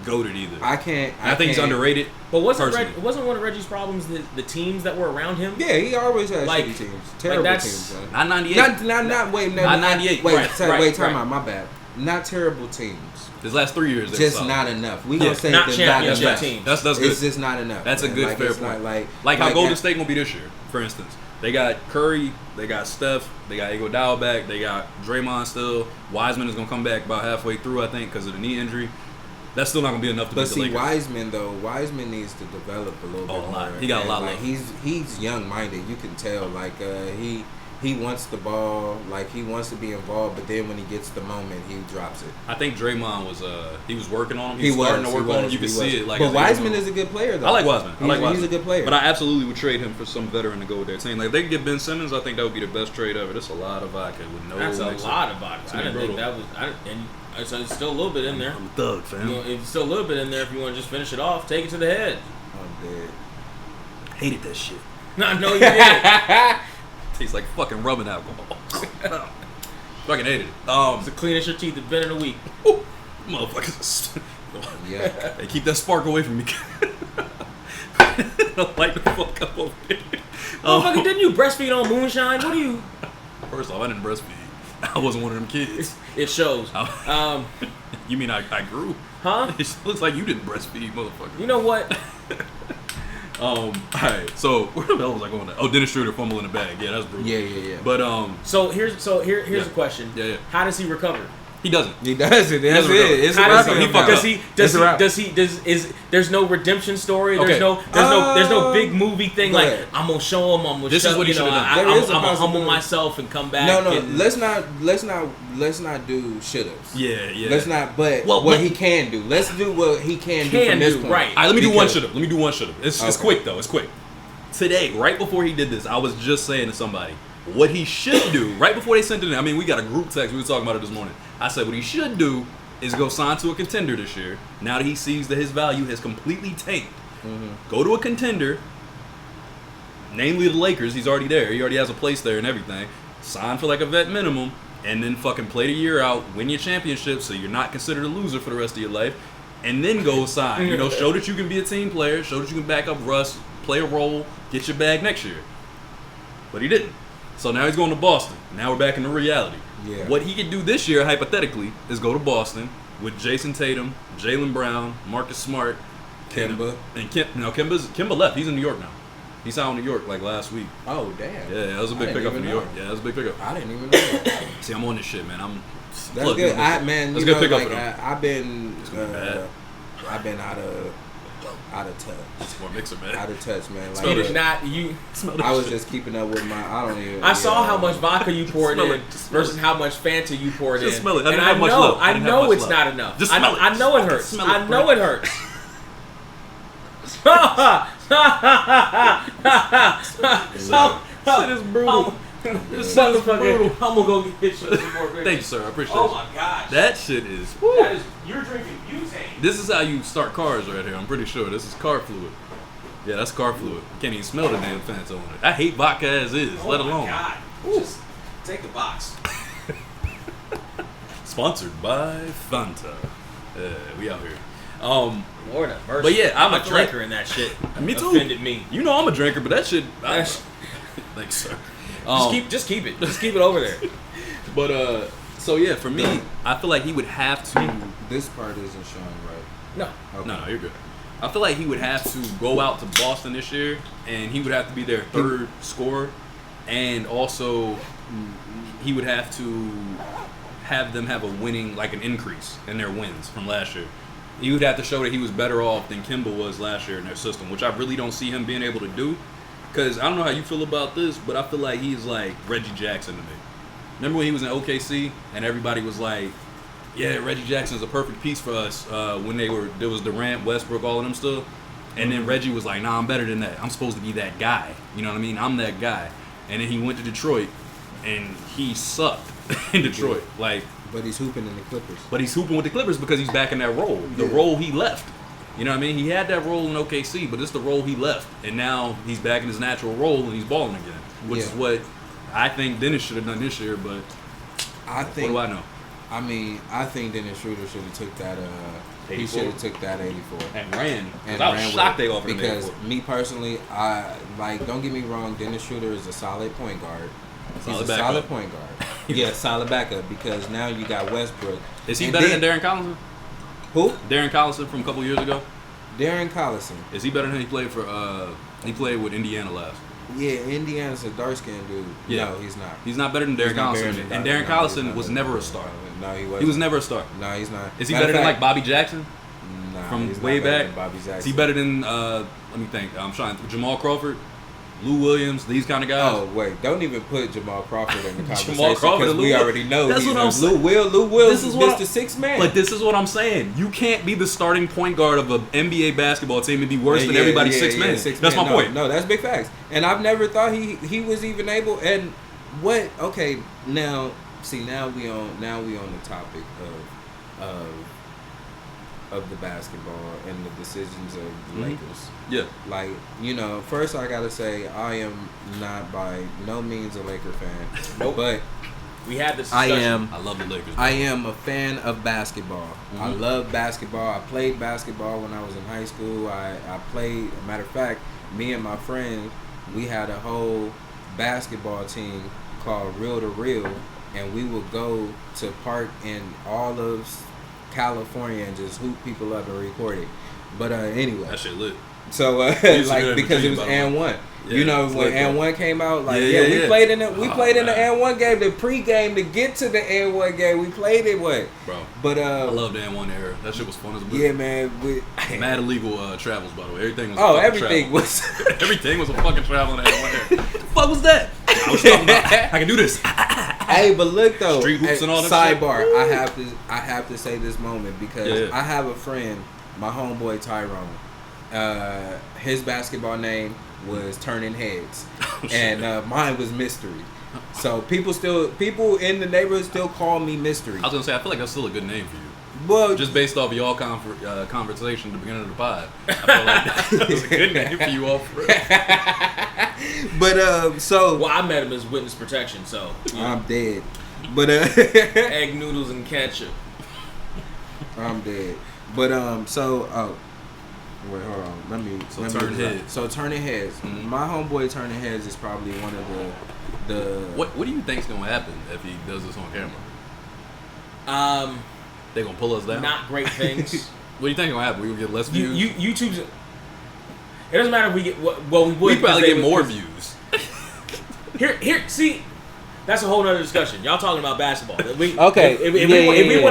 goated either. I think he's underrated. But wasn't one of Reggie's problems the teams that were around him? Yeah, he always had shitty teams, terrible teams. Not 98. Not 98. Wait, time out. My bad. Not terrible teams. His last 3 years, just not enough. We gonna say not championship teams. That's good. It's just not enough. That's a good fair point. Like how Golden State gonna be this year, for instance. They got Curry, they got Steph, they got Iguodala back, they got Draymond still. Wiseman is gonna come back about halfway through, I think, because of the knee injury. That's still not gonna be enough to beat the Lakers. Wiseman needs to develop a little bit more. He got a lot left. He's young minded. You can tell. Like he wants the ball. Like he wants to be involved. But then when he gets the moment, he drops it. I think Draymond was he was working on him. He was starting to work on him. You can see it. Like, but Wiseman is a good player though. I like Wiseman. He's a good player. But I absolutely would trade him for some veteran to go with their team. Like if they could get Ben Simmons, I think that would be the best trade ever. That's a lot of vodka with no. That's a lot of vodka. I didn't think that was. So it's still a little bit in there. I'm a thug, fam. It's still a little bit in there if you want to just finish it off. Take it to the head. I'm dead. Hated that shit. No, you didn't. Tastes like fucking rubbing alcohol. Fucking hated it. It's the cleanest your teeth have been in a week. Motherfuckers. Yeah. Hey, keep that spark away from me. gonna light the fuck up over there. Motherfucker, didn't you breastfeed on moonshine? What do you? First off, I didn't breastfeed. I wasn't one of them kids. It shows. You mean I grew? Huh? It looks like you didn't breastfeed, motherfucker. You know what? Alright, so where the hell was I going? Oh, Dennis Schroder fumble in the bag. Yeah, that's brutal. Yeah. But So here's a question. Yeah. How does he recover? He doesn't. He doesn't. That's it. It's How a does wrap. there's no redemption story. There's Okay. there's no big movie thing Go like ahead. I'm gonna show him. I'm gonna This show, is what he you know, should've done. I'm There is a gonna humble possibility. myself and come back. No, and, let's not do shouldas. Yeah. Let's not. But Well, what he can do. Let's do what he can do from this point. right. All right, let me do one Because- shoulda. It's Okay. quick though. It's quick. Today, right before he did this, I was just saying to somebody what he should do. Right before they sent it in, I mean, we got a group text. We were talking about it this morning. I said what he should do is go sign to a contender this year. Now that he sees that his value has completely tanked, go to a contender, namely the Lakers. He's already there. He already has a place there and everything. Sign for like a vet minimum, and then fucking play the year out, win your championship, so you're not considered a loser for the rest of your life. And then go sign. You know, show that you can be a team player. Show that you can back up Russ, play a role, get your bag next year. But he didn't. So now he's going to Boston. Now we're back into reality. Yeah. What he could do this year, hypothetically, is go to Boston with Jason Tatum, Jaylen Brown, Marcus Smart, Kemba. and Kemba left. He's in New York now. He signed in New York like last week. Oh damn. Yeah, that was a big I didn't pickup in even New York. know. Yeah, that was a big pickup. I didn't even know that. See, I'm on this shit, man. That's Look, good. man, Man, that's you a know, good pickup like for them. I've been bad. I've been out of touch. It's more mixer, man. Out of touch, man. Smell You it. did not. You. Smell that I was shit. just keeping up with my. I don't even. I saw how much vodka you poured Smell in it. Just smell versus it. how much Fanta you poured Just in. smell it. I And didn't have much left. I I didn't have know much it's left. not enough. Just I smell it. I know it Fucking hurts. smell it, I know Brent. it hurts. Shit is brutal. This shit is motherfucker. brutal. I'm gonna go get you some more drinks. Thank you, sir. I appreciate Oh it. my gosh. That shit is. That is. You're drinking butane. This is how you start cars right here. I'm pretty sure. This is car fluid. Yeah, that's car fluid. You can't even smell the damn Fanta on it. I hate vodka as is, let alone. Oh my God. Just take the box. Sponsored by Fanta. We out here. Lord have mercy. But yeah, I'm a I feel like- drinker in that shit. Me too. Offended me. You know I'm a drinker, but that shit. Thanks, sir. Just keep it. Just keep it over there. But so yeah, for me, I feel like he would have to. This part isn't showing right. No. Okay. No, you're good. I feel like he would have to go out to Boston this year, and he would have to be their third scorer, and also he would have to have them have a winning, like an increase in their wins from last year. He would have to show that he was better off than Kemba was last year in their system, which I really don't see him being able to do. Because I don't know how you feel about this, but I feel like he's like Reggie Jackson to me. Remember when he was in OKC and everybody was like, yeah, Reggie Jackson's a perfect piece for us when there was Durant, Westbrook, all of them still. And then Reggie was like, nah, I'm better than that. I'm supposed to be that guy. You know what I mean? I'm that guy. And then he went to Detroit and he sucked in Detroit. Like, But he's hooping in the Clippers. but he's hooping with the Clippers because he's back in that role. The role he left. You know what I mean? He had that role in OKC, but it's the role he left. And now he's back in his natural role and he's balling again. Which is what I think Dennis should have done this year, but what do I know? I mean, I think Dennis Schroder should have took that. He 84? should have took that 84. And ran. And I was ran shocked with they it. offered him Because 84. me personally, don't get me wrong, Dennis Schroder is a solid point guard. Solid He's a backup. solid point guard. Yeah, solid backup because now you got Westbrook. Is he And better then- than Darren Collison? Who? Darren Collison from a couple years ago? Darren Collison. Is he better than he played for he played with Indiana last? Yeah, Indiana's a dark-skinned dude. Yeah. No, he's not. He's not better than He's Darren not Collison. better than And Darren- Darren no, he's Collison not was better never than a star. No, he wasn't. He was never a star. No, he's not. Is he Matter better of than like fact- Bobby Jackson Nah, from he's not way better back? than Bobby Jackson. Is he better than let me think. I'm trying Jamal Crawford, Lou Williams, these kind of guys? Oh wait! Don't even put Jamal Crawford in the conversation Jamal Crawford because and we Lou- already know That's he's what I'm a saying. Lou Will This is what Mr. Six Man. Like, this is what I'm saying. You can't be the starting point guard of an NBA basketball team and be worse than everybody's six men. That's my point. No, that's big facts. And I've never thought he was even able. And what? Okay, now see now we on the topic of the basketball and the decisions of the Lakers. Yeah. Like, first I gotta say I am not by no means a Laker fan. Nope. But We had this discussion. I love the Lakers. I am a fan of basketball. Mm-hmm. I love basketball. I played basketball when I was in high school. I played. Matter of fact, me and my friend, we had a whole basketball team called Real to Real, and we would go to park in all of California and just hoop people up and record it. But anyway, that shit lit. So like because it was and one. Yeah, you know when and one came out, like we played in the played in the and one game, the pregame to get to the and one game. We played it bro. But I love the and one era. That shit was fun as a bitch. Yeah, man. Mad illegal travels, by the way. Everything was. Everything was. Everything was a fucking travel in the and one era. What the fuck was that? I was talking about. I can do this. Hey, but look though. Street hoops and all that. Sidebar. I have to say this moment because I have a friend, my homeboy Tyrone. His basketball name was Turning Heads, and mine was Mystery. So people in the neighborhood still call me Mystery. I was gonna say I feel like that's still a good name for you. Well, just based off of y'all conversation at the beginning of the pod, I feel like that was a good name for you all. For real. But I met him as witness protection, so I'm dead. But egg noodles and ketchup. I'm dead. But wait, hold on. Let me Turning Heads. So Turning Heads. Mm-hmm. My homeboy Turning Heads is probably one of the. What do you think's gonna happen if he does this on camera? They gonna pull us down? Not great things. What do you think gonna happen? We gonna get less views. YouTube's. It doesn't matter if we get. Well, we would. We probably get more views. Here. See. That's a whole other discussion. Y'all talking about basketball. If we want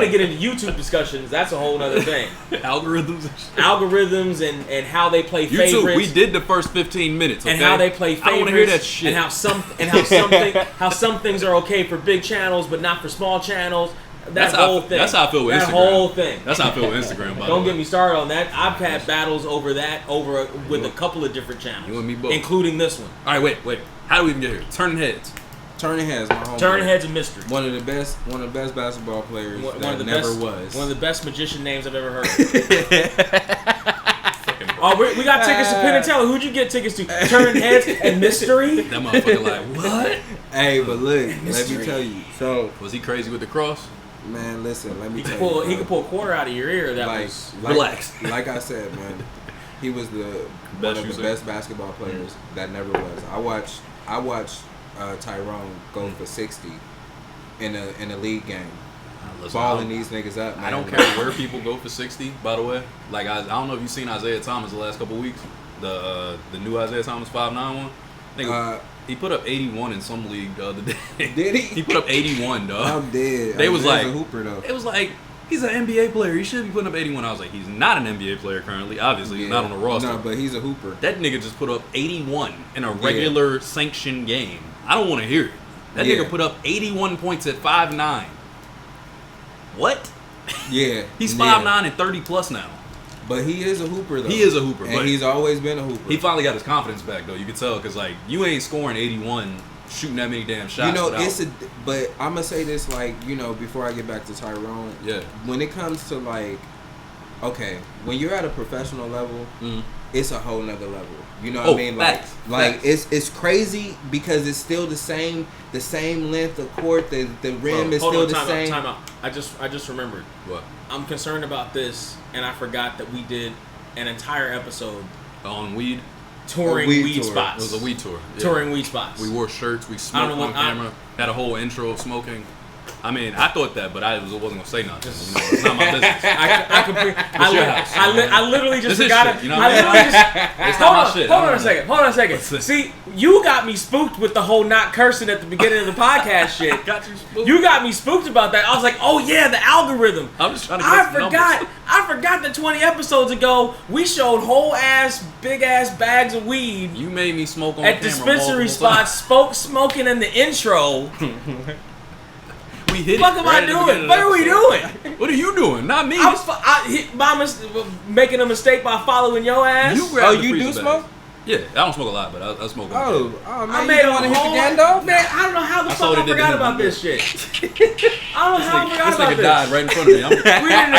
to get into YouTube discussions, that's a whole other thing. Algorithms and how they play YouTube, favorites. We did the first 15 minutes, okay? And how they play favorites. I don't want to hear that shit. And how some things are okay for big channels but not for small channels. That's how I feel with Instagram. That whole thing. That's how I feel with Instagram. Don't get me started on that. I've had battles over with a couple of different channels. You and me both, including this one. All right, wait. How do we even get here? Turning Heads. Turning Heads, my homeboy. Turning Heads, a mystery. One of the best basketball players was. One of the best magician names I've ever heard. We got tickets to Penn and Teller. Who'd you get tickets to? Turning Heads and Mystery. That motherfucker like what? Hey, but look, let me tell you. So was he crazy with the cross? Man, listen, let me tell you. He could pull a quarter out of your ear. Relax. Like I said, man, he was one of the best basketball players that never was. I watched Tyrone go for 60 in a league game, balling these niggas up. Man. I don't care where people go for 60. By the way, like I don't know if you've seen Isaiah Thomas the last couple weeks. The new Isaiah Thomas 5'9" one. He put up 81 in some league the other day. Did he? He put up 81, dog. I'm dead. They was like a hooper though. It was like. He's an NBA player. He should be putting up 81. I was like, he's not an NBA player currently. Obviously, he's not on the roster. No, but he's a hooper. That nigga just put up 81 in a regular sanctioned game. I don't want to hear it. That nigga put up 81 points at 5'9". What? Yeah. He's 5'9" and 30 plus now. But he is a hooper, though. He is a hooper. And he's always been a hooper. He finally got his confidence back, though. You can tell, because, like, you ain't scoring 81 shooting that many damn shots. You know, but I'm going to say this, like, you know, before I get back to Tyrone. Yeah. When it comes to, like, okay, when you're at a professional level, it's a whole nother level. You know what I mean? Like it's crazy because it's still the same length of court. The rim is still the same. Time out. I just remembered. What? I'm concerned about this, and I forgot that we did an entire episode on weed. Touring weed spots. It was a weed tour. Yeah. Touring weed spots. We wore shirts. We smoked on camera. Had a whole intro of smoking. I mean, I thought that, but I wasn't gonna say nothing. You know, it's not my business. I literally just forgot it. You know what I mean? It's not my shit. Hold on a second. See, you got me spooked with the whole not cursing at the beginning of the podcast shit. Got you spooked. You got me spooked about that. I was like, oh yeah, the algorithm. I'm just trying to get numbers. I forgot that 20 episodes ago we showed big ass bags of weed. You made me smoke on at camera dispensary spots. Smoking in the intro. We hit what am I doing? What are we doing? What are you doing? Not me. Making a mistake by following your ass. You do smoke? Yeah, I don't smoke a lot, but I smoke. Man, I made you want to hit the Gandalf? Man, I don't know how the fuck I forgot about this shit. I don't know how I forgot about this. This nigga died right in front of me. I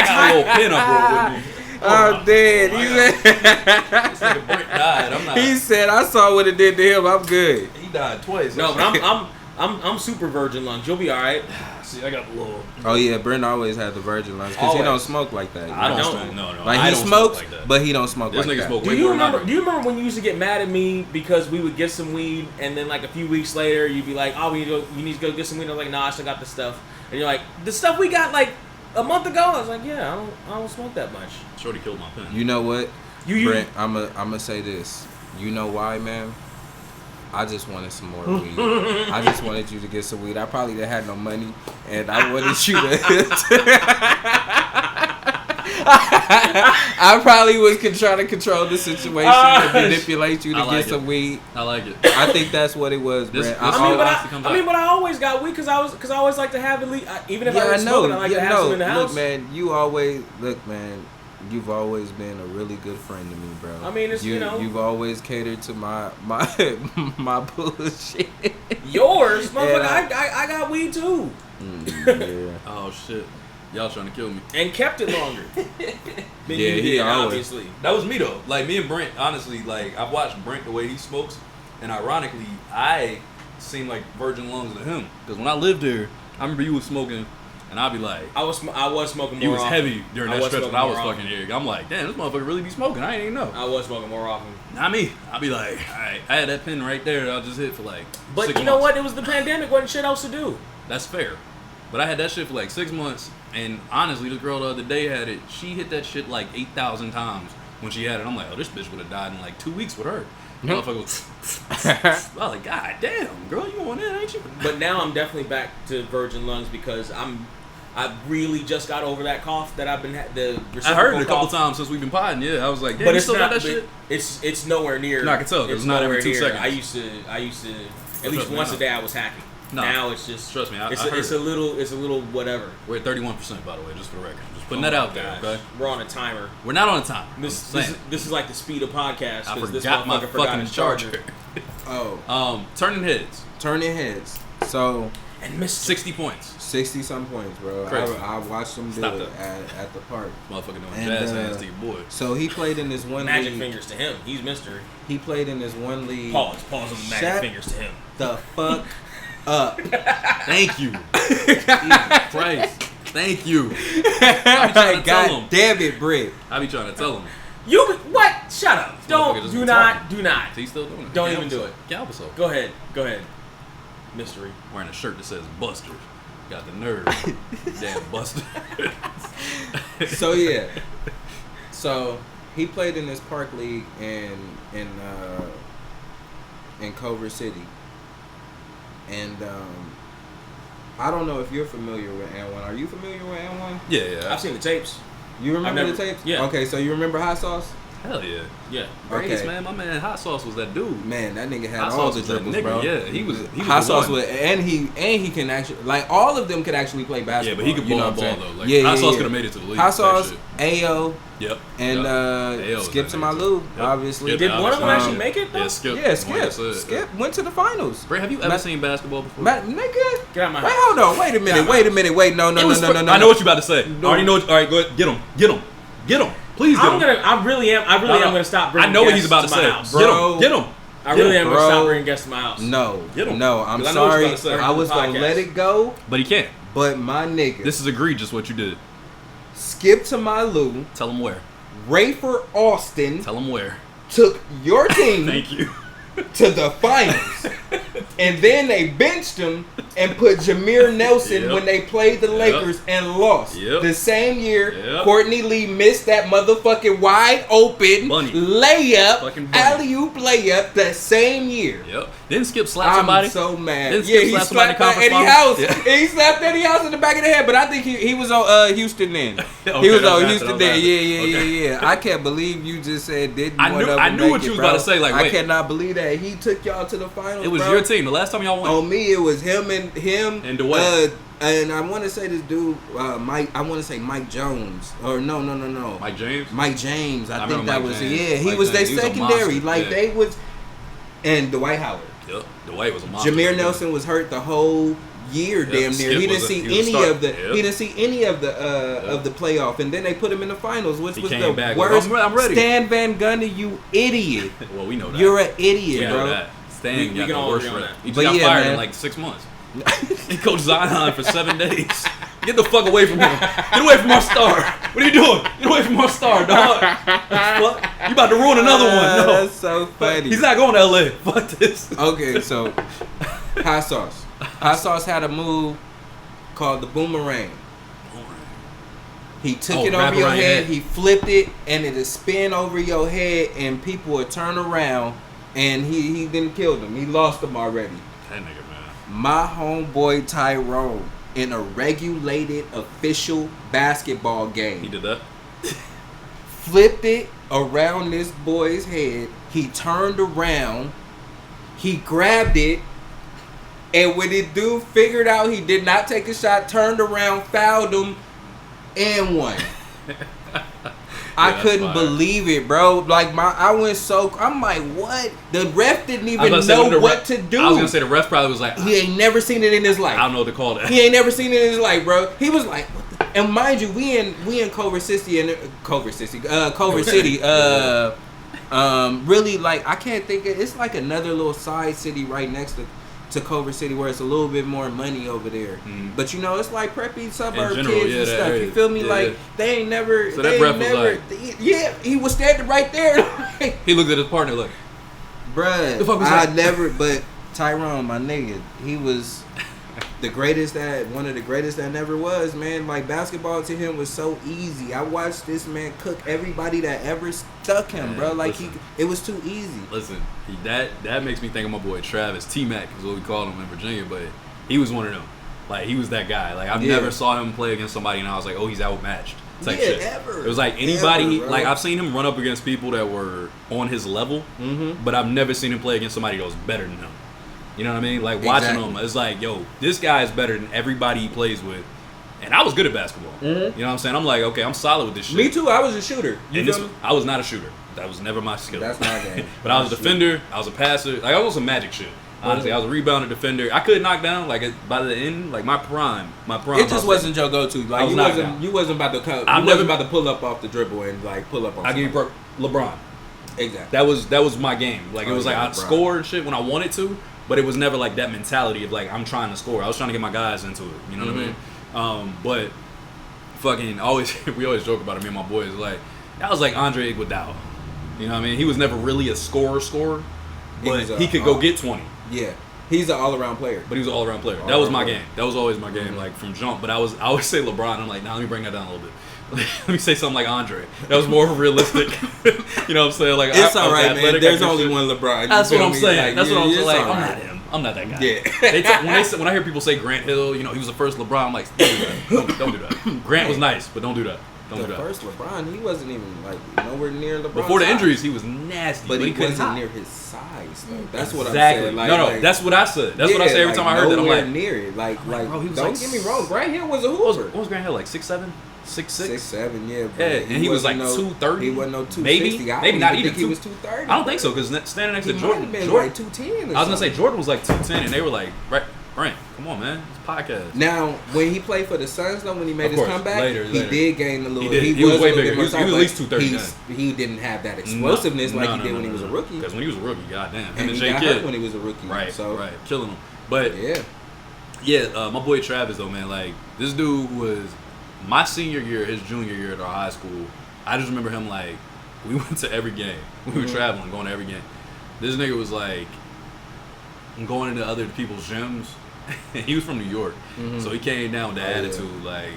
got a little pin up with me. I'm dead. This nigga Brent died. He said, I saw what it did to him. I'm good. He died twice. No, but I'm super virgin lungs. You'll be all right. See, I got a little. Oh yeah, Brent always had the virgin lungs because he don't smoke like that. I don't smoke. No. Like he smokes, but he don't smoke like that. Smoke do you remember when you used to get mad at me because we would get some weed and then like a few weeks later you'd be like, oh, you need to go get some weed. I was like, nah, I still got the stuff. And you're like, the stuff we got like a month ago. I was like, yeah, I don't smoke that much. Shorty killed my pen. You know what, Brent? I'ma say this. You know why, man? I just wanted some more weed. I just wanted you to get some weed. I probably didn't have no money, and I wanted you to. I probably was trying to control the situation and manipulate you to get some weed. I like it. I think that's what it was, Brent. But I always got weed because I always like to have at least, even if I was smoking, I like to have some in the house. Look, man, you've always been a really good friend to me, bro. I mean, it's you've always catered to my bullshit. Yours, motherfucker. I got weed too. Yeah. Oh shit, y'all trying to kill me. And kept it longer. Than you did, obviously. That was me though. Like me and Brent, honestly, like I've watched Brent the way he smokes, and ironically, I seem like virgin lungs to him because when I lived there, I remember you was smoking. And I'd be like, I was smoking more. You was often. heavy during that stretch when I was fucking here. I'm like, damn, this motherfucker really be smoking. I ain't even know. I was smoking more often. Not me. I'd be like, all right, I had that pen right there that I just hit for like. But 6 you know months. what? It was the pandemic. Wasn't shit else to do. That's fair. But I had that shit for like 6 months, and honestly, this girl the other day had it. She hit that shit like 8,000 times when she had it. I'm like, oh, this bitch would have died in like 2 weeks with her. Motherfucker was. I was like, God damn, girl, you on that, ain't you? But now I'm definitely back to virgin lungs because I really just got over that cough that I've been I heard it a couple times since we've been potting. Yeah, I was like, damn, but you it's still not got that shit. It's nowhere near. No, I can tell. It's not every 2 seconds. I used to at least once a day I was hacking. No, now it's just trust me. It's a little whatever. We're at 31% by the way, just for the record. Just putting that out there. Okay, we're on a timer. We're not on a timer. This is like the speed of podcast. I forgot my fucking charger. Turning heads. So and missed 60 points. 60-some points, bro. I watched him do it at the park. Motherfucker doing jazz hands to your boy. So he played in this one magic league. Fingers to him. He's Mr. He played in this one league. Pause on the magic fingers to him. The fuck up. Thank you. Jesus Christ. Thank you. I be trying to tell him. Damn it, Brent. I be trying to tell him. What? Shut up. Do not. He's still doing it. Don't even do it. Galveston. Go ahead. Mystery. Wearing a shirt that says Buster. Got the nerve. Damn Buster. So yeah. So he played in this park league in Culver City. And I don't know if you're familiar with N1. Are you familiar with N1? Yeah. I've seen the tapes. You remember the tapes? Yeah. Okay, so you remember Hot Sauce? Hell yeah. Yeah. Grace, man. My man Hot Sauce was that dude. Man, that nigga had Hot all Sauce the dribbles, bro. Yeah, he was Hot Sauce was, and he can actually, like, all of them could actually play basketball. Yeah, but he could ball though. Like, Hot Sauce could have made it to the league. Hot Sauce, Ayo. Yep. And Skip to my Lou, obviously. Did one of them actually make it though? Yeah, Skip. Yeah, Skip went to the finals. Brent, have you ever seen basketball before? Nigga, get out my house. Hold on. Wait a minute. Wait, no. I know what you about to say. I already know. All right, go ahead. Get him. Please get him. I really am gonna stop bringing. I know what he's about to say. Bro. Get him. I really am gonna stop bringing guests to my house. No. Get him. No, I'm sorry. I was gonna let it go, but he can't. But my nigga, this is egregious what you did. Skip to my Lou. Tell him where. Rayford Austin. Tell him where. Took your team. Thank you. To the finals. And then they benched him and put Jameer Nelson when they played the Lakers and lost. The same year, Courtney Lee missed that motherfucking wide open layup, alley-oop layup the same year. Didn't Skip slap somebody? I'm so mad. Didn't Skip slap somebody Eddie House. He slapped Eddie House in the back of the head, but I think he was on Houston then. He was on Houston then. Yeah. I can't believe you just said didn't. I knew what you was about to say. Like, I cannot believe that he took y'all to the finals. It was your team. The last time y'all won. On me, it was him and Dwight. And I want to say this dude, Mike. I want to say Mike Jones or no. Mike James. Mike James. I think that was James. He was their secondary. Like they was, and Dwight Howard. Yep. Dwight was a monster. Jameer Nelson was hurt the whole year, damn near. He didn't see any of the. He didn't see any of the playoff, and then they put him in the finals, which was the worst. I'm ready. Stan Van Gundy, you idiot. Well, we know that. You're an idiot, bro. Stan got the worst rep. He just got fired in like 6 months. He coached Zion for 7 days. Get the fuck away from him. Get away from our star. What are you doing? Get away from our star, dog. You about to ruin another one. No. That's so funny. He's not going to LA. Fuck this. Okay, so Hot Sauce. Hot Sauce had a move called the boomerang. He took it over your head, he flipped it, and it'll spin over your head, and people would turn around, and he didn't kill them. He lost them already. That nigga, man. My homeboy Tyrone, in a regulated official basketball game, He did that? flipped it around this boy's head. He turned around, he grabbed it, and when the dude figured out he did not take a shot, turned around, fouled him, and won. I couldn't believe it, bro. Like I went so. I'm like, what? The ref didn't even know what to do. I was gonna say the ref probably was like, he ain't never seen it in his life. I don't know what to call that. He ain't never seen it in his life, bro. He was like, what the? And mind you, we in Culver City Culver City. Really, like I can't think of. It's like another little side city right next to Culver City where it's a little bit more money over there. But you know, it's like preppy suburb kids and stuff. You feel me? Like they ain't never. So that ref was like, he was standing right there. He looked at his partner like, bruh, I never. But Tyrone, my nigga, he was the greatest one of the greatest that never was, man. Like basketball to him was so easy. I watched this man cook everybody that ever stuck him, bro. Like it was too easy. Listen, that makes me think of my boy Travis. T-Mac is what we call him in Virginia, but he was one of them. Like he was that guy. Like I've never saw him play against somebody and I was like, oh, he's outmatched. Type shit. Ever. It was like anybody. Like I've seen him run up against people that were on his level, but I've never seen him play against somebody that was better than him. You know what I mean? Like watching him, it's like, yo, this guy is better than everybody he plays with. And I was good at basketball. You know what I'm saying? I'm like, okay, I'm solid with this shit. Me too. I was a shooter. I was not a shooter. That was never my skill. That's my game. But I was a defender. I was a passer. Like I was some magic shit. Honestly, I was a rebounder, defender. I couldn't knock down. Like by the end, like my prime. It just wasn't your go-to. Like you wasn't about to cut. You wasn't about to pull up off the dribble and like pull up on. I give you LeBron. Exactly. That was my game. Like it was like I'd score and shit when I wanted to. But it was never like that mentality of like I'm trying to score. I was trying to get my guys into it. You know what I mean? But fucking we always joke about it. Me and my boys like that was like Andre Iguodala. You know what I mean? He was never really a scorer, but he could go get 20. Yeah, he's an all-around player. But he was an all-around player. That was my game. That was always my game, like from jump. But I always say LeBron. I'm like, nah, let me bring that down a little bit. Let me say something like Andre. That was more realistic. You know what I'm saying? Like it's all right, man. There's only one LeBron. That's what I'm saying. That's what I'm saying. Like I'm not him. I'm not that guy. Yeah. When I hear people say Grant Hill, you know, he was the first LeBron. I'm like, don't do that. Grant was nice, but don't do that. Don't do that. First LeBron, he wasn't even like nowhere near LeBron. Before the injuries, he was nasty, but he couldn't wasn't near his size. Though. That's what I'm saying. saying. Like, no, that's what I said. That's what I say every time I heard that. I'm like, near it. Like, bro, he was don't get me wrong. Grant Hill was a hooper. What was Grant Hill like? 6'7"? 6'6"? 6'7", yeah. Yeah, and he was like 230. He wasn't no 260. Maybe not even. He was 230. I don't think so because standing next to Jordan, been like 210. I was gonna say Jordan was like 210, and they were like, Brent, come on, man, it's a podcast. Now, when he played for the Suns, though, when he made his comeback, he did gain a little. He was way bigger. He was at least 230. He didn't have that explosiveness like he did when he was a rookie. Because when he was a rookie, goddamn, and he got hurt when he was a rookie. Right, so killing him. But yeah, my boy Travis though, man, like this dude was my senior year, his junior year at our high school. I just remember him like we went to every game. We were traveling, going to every game. This nigga was like going into other people's gyms. He was from New York, so he came down with the attitude like,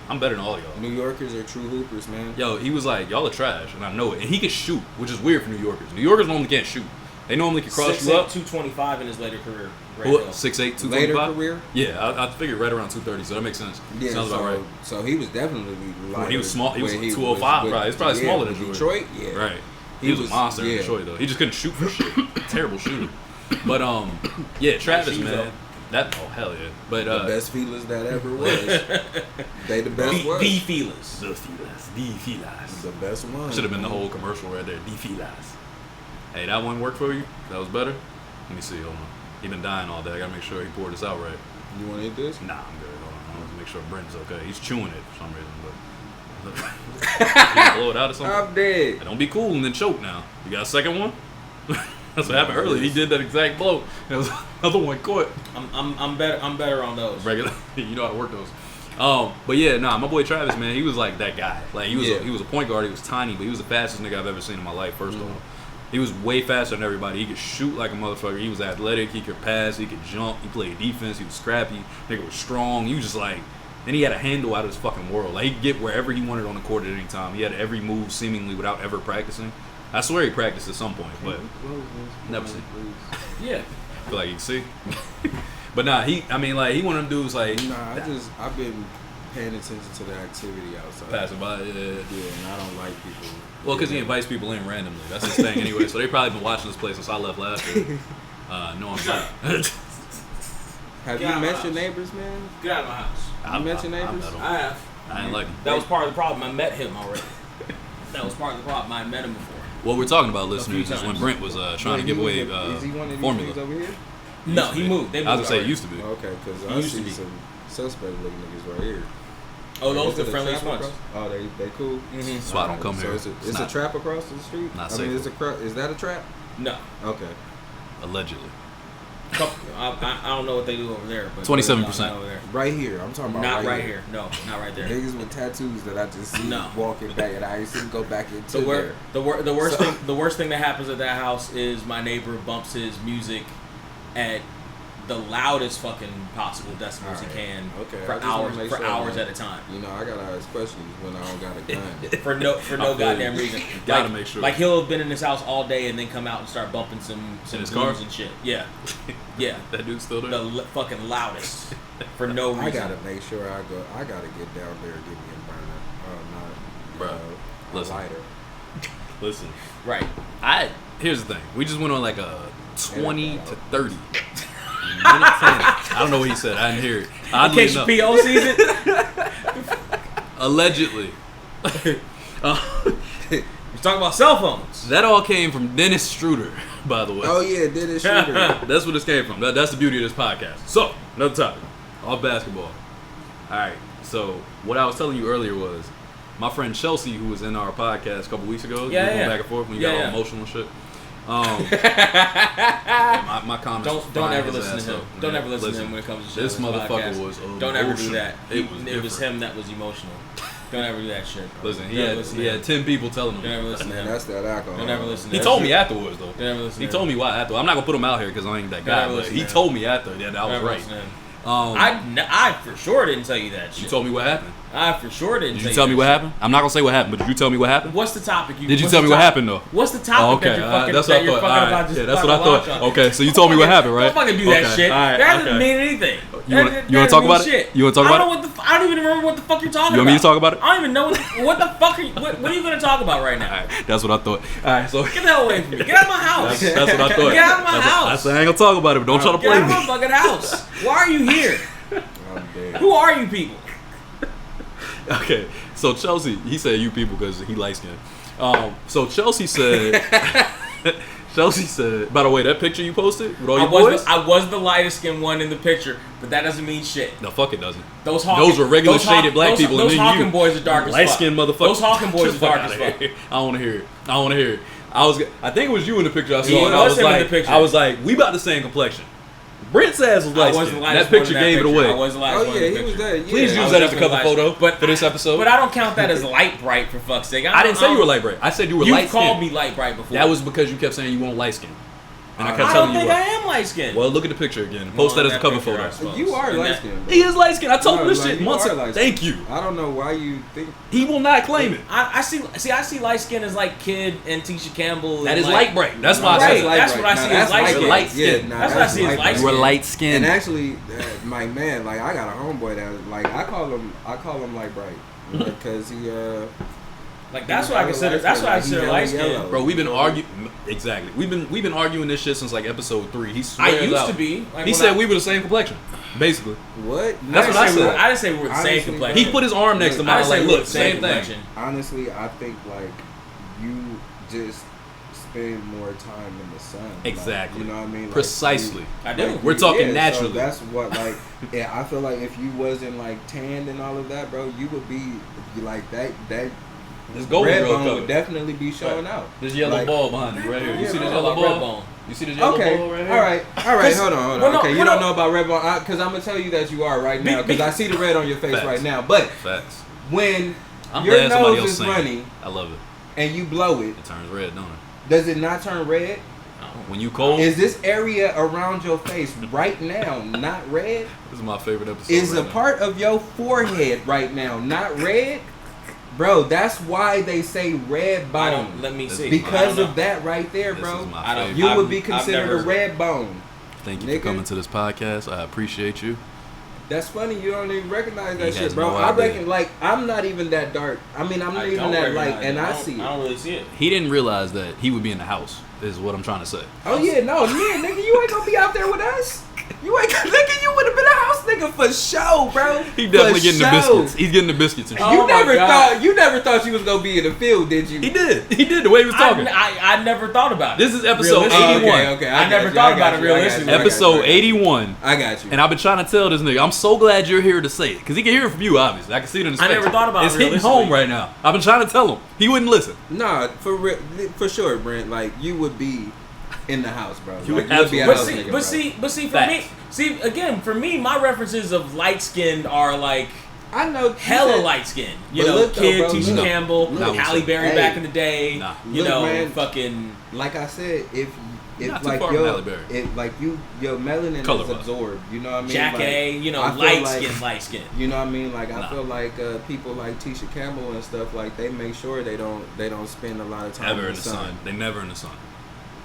I'm better than all y'all. New Yorkers are true hoopers, man. Yo, he was like, y'all are trash, and I know it. And he could shoot, which is weird for New Yorkers. New Yorkers normally can't shoot. They normally can cross you up. 225 in his later career. 6'8", 225? Later career? Yeah, I figured right around 230, so that makes sense. Yeah, sounds about right. So he was definitely lighter. When he was small. He was 205, right? He's probably smaller than Jordan. Detroit, yeah. Right. He was a monster in Detroit, though. He just couldn't shoot for shit. Terrible shooter. But, yeah, Travis, man. Hell yeah. But the best feelers that ever was. They the best ones. The feelers. The best ones. Should have been the whole commercial right there. The feelers. Hey, that one worked for you? That was better? Let me see. Hold on. He been dying all day. I gotta make sure he poured this out right. You want to eat this? Nah, I'm good. Hold on. I want to make sure Brent's okay. He's chewing it for some reason, but blow it out or something. I'm dead. Hey, don't be cool and then choke now. You got a second one? That's what happened earlier. He did that exact blow. There was another one caught. I'm better on those. Regular. You know how to work those. But yeah, my boy Travis, man, he was like that guy. Like he was a point guard. He was tiny, but he was the fastest nigga I've ever seen in my life. First of all, he was way faster than everybody. He could shoot like a motherfucker. He was athletic. He could pass. He could jump. He played defense. He was scrappy. Nigga was strong. He was just like. And he had a handle out of this fucking world. Like he could get wherever he wanted on the court at any time. He had every move seemingly without ever practicing. I swear he practiced at some point, but never seen. Yeah. I feel like you can see. But nah, he one of them dudes like. Nah, I've been paying attention to the activity outside. Passing by, yeah, and I don't like people. Well, because he invites people in randomly. That's his thing anyway. So they probably been watching this place since I left last year. No, I'm not. Have you met your neighbors, man? Get out of my house. You met your neighbors? I have. I ain't like him. That was part of the problem. I met him already. That was part of the problem. I met him before. What we're talking about, listeners, is when Brent was trying to give away is he one of these formula. niggas over here? No, he moved. They moved. I was gonna say it used to be. Okay, because I see some suspect looking niggas right here. Oh, those are the friendliest ones. Oh, they cool. Mm-hmm. So I don't come here. So it's a trap across the street. Not I mean, safe. is that a trap? No. Okay. Allegedly. I don't know what they do over there, but 27% over there. Right here, I'm talking about. Not right here. No, not right there. Niggas with tattoos that I just see walking back, and I see them go back into there. The worst thing that happens at that house is my neighbor bumps his music at the loudest fucking possible decibels he can for hours at a time. You know, I gotta ask questions when I don't got a gun for no goddamn reason. Gotta make sure. Like he'll have been in his house all day and then come out and start bumping some cars and shit. Yeah, yeah. That dude's still there. The fucking loudest for no reason. I gotta make sure I gotta get down there and get me a burner. Bro, listen. A lighter. Listen. Right. Here's the thing. We just went on like a 20 to 30. I don't know what he said. I didn't hear it. In case your PO sees it. Allegedly. We're talking about cell phones. That all came from Dennis Schroder, by the way. Oh yeah, Dennis Schroder. That's where this came from. That's the beauty of this podcast. So, another topic. Off basketball. Alright, so what I was telling you earlier was my friend Chelsea, who was in our podcast a couple weeks ago, we were going back and forth when you got all emotional and shit. My comments. Don't ever listen to him. Don't ever listen to him when it comes to shit. This motherfucker was emotional. Don't ever do that. It was him that was emotional. Don't ever do that shit. Bro. Listen, he had 10 people telling him. Don't ever listen to him. That's that alcohol. Don't ever listen to him. He told me afterwards, though. Don't ever listen to him. He told me why afterwards. I'm not going to put him out here because I ain't that guy, but he told me after that I was right. I for sure didn't tell you that shit. You told me what happened? I for sure didn't. Did you tell me what happened? I'm not gonna say what happened, but did you tell me what happened? What's the topic? Did you tell me what happened though? What's the topic? Okay, that's what I thought. Right. Yeah, that's what I thought. Okay, so you told me what happened, right? Don't fucking do that shit. That doesn't mean anything. You want to talk about it? You want to talk about it? I don't even remember what the fuck you're talking about. You want me to talk about it? I don't even know what the fuck are you. What are you gonna talk about right now? That's what I thought. All right, so get the hell away from me. Get out of my house. That's what I thought. Get out of my house. I said I ain't gonna talk about it, but don't try to play me. Get out of my fucking house. Why are you here? Who are you people? Okay, so Chelsea, he said you people because he light skinned. So Chelsea said, by the way, that picture you posted with all your boys? I was the lightest skinned one in the picture, but that doesn't mean shit. No, fuck it doesn't. Those are regular shaded black people. Those Hawking boys are dark as fuck. Light skinned motherfuckers. Those Hawking boys are dark as fuck. I don't want to hear it. I think it was you in the picture I saw. Yeah, I was like, we about the same complexion. Brent's ass was light skinned. That picture gave it away. I was the lightest one in the he was picture. that. Yeah. Please use that as a cover photo for this episode. But I don't count that as light bright, for fuck's sake. I didn't say you were light bright. I said you were light skinned. You called me light bright before. That was because you kept saying you weren't light skinned. And I kept I telling don't you think I am light skinned. Well, look at the picture again. Post that as a cover photo. You are light skinned. He is light skinned. I told him this shit months ago. Thank you. I don't know why you think he will not claim it. I see light skin as like Kid and Tisha Campbell. That is light bright. That's why I said that's what I see as light skin. That's what I see as light skin. You were light skinned. And actually, my man, like I got a homeboy that like I call him light bright because he like that's what I consider. That's what I consider light skin. Bro, we've been arguing exactly. We've been arguing this shit since like episode 3. He swears I used to be. Like he said we were the same complexion, basically. What? That's what I said. I didn't say we were the same complexion. He put his arm next to mine. Like, look, same thing. Honestly, I think like you just spend more time in the sun. Exactly. Like, you know what I mean? Like, Precisely. I do. We're talking naturally. So that's what like. Yeah, I feel like if you wasn't like tanned and all of that, bro, you would be like that. This golden red girl bone color would definitely be showing out. This yellow ball behind you right here. You see this yellow ball? You see the yellow ball right here? All right. Hold on. Well, no, okay, you don't know about red ball because I'm gonna tell you that you are right now because I see the red on your face right now. But when your nose is runny, I love it, and you blow it, it turns red, don't it? Does it not turn red? When you cold? Is this area around your face right now not red? This is my favorite episode. Is a part of your forehead right now not red? Bro, that's why they say red bone. Let me see. Because of that right there, bro. You would be considered a red bone. Thank you for coming to this podcast. I appreciate you. That's funny. You don't even recognize that shit, bro. I reckon, like, I'm not even that dark. I mean, I'm not even that light, and I see it. I don't really see it. He didn't realize that he would be in the house, is what I'm trying to say. Oh, yeah, no, yeah, nigga, you ain't gonna be out there with us. You ain't gonna, nigga, you would have been a house nigga for sure, bro. He definitely getting the biscuits. He's getting the biscuits and shit. You never thought you was gonna be in the field, did you? He did the way he was talking. I never thought about it. This is episode 81. Okay, I never thought about it realistically. Episode 81. I got you. And I've been trying to tell this nigga, I'm so glad you're here to say it. Because he can hear it from you, obviously. I can see it in his face. I never thought about it. It's hitting home right now. I've been trying to tell him. He wouldn't listen. Nah, for sure, Brent. Like, you would be in the house, bro. You would be a but house see, nigga, but see, for me, again, for me, my references of light skinned are like, I know hella light skinned. You know, Kid, Tisha Campbell, Halle Berry back in the day. You know, man, fucking. Like I said, if like your melanin is absorbed, you know what I mean? Jack like, A, you know, light skin. You know what I mean? Like I feel like people like Tisha Campbell and stuff, like they make sure they don't spend a lot of time ever in the sun. They never in the sun,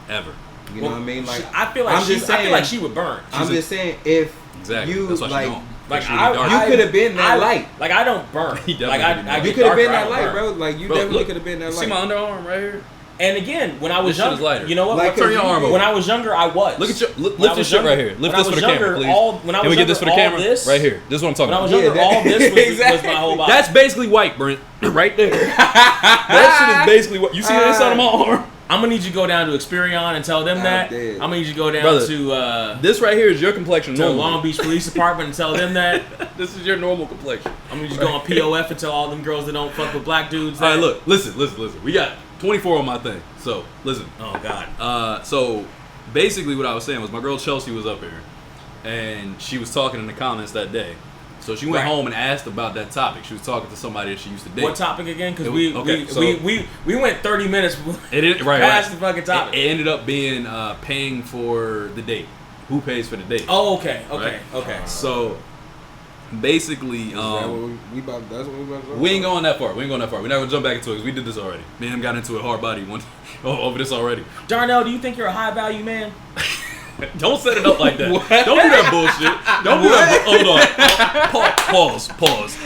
ever. You know what I mean? Like I feel like she would burn. I'm just saying if you like you could have been that light. Like I don't burn. You could have been that light, bro. Like you definitely could have been that light. See my underarm right here? And again, when I was younger, you know what? Like, turn your arm over. When I was younger, I was. Look at your lift this shit right here. Lift this for the camera, please. When I was Can we get this for the camera? This, right here. This is what I'm talking about. When I was younger, all this was my whole body. That's basically white, Brent. Right there. That shit is basically what you see the inside of my arm. I'm gonna need you to go down to Experion and tell them that. I'm gonna need you to go down to this right here is your complexion. To Long Beach Police Department and tell them that. This is your normal complexion. I'm gonna just go on POF and tell all them girls that don't fuck with black dudes. All right, look, listen. We got 24 on my thing. So listen. Oh God. So basically, what I was saying was my girl Chelsea was up here, and she was talking in the comments that day. So she went home and asked about that topic. She was talking to somebody that she used to date. What topic again? Because we went 30 minutes past the fucking topic. It ended up being paying for the date. Who pays for the date? Oh, okay. So basically, that's what we about to do. We ain't going that far. We're not gonna jump back into it because we did this already. Me and him got into it hard body over this already. Darnell, do you think you're a high value man? Don't set it up like that. What? Don't do that bullshit. Don't do that. Hold on. Pause.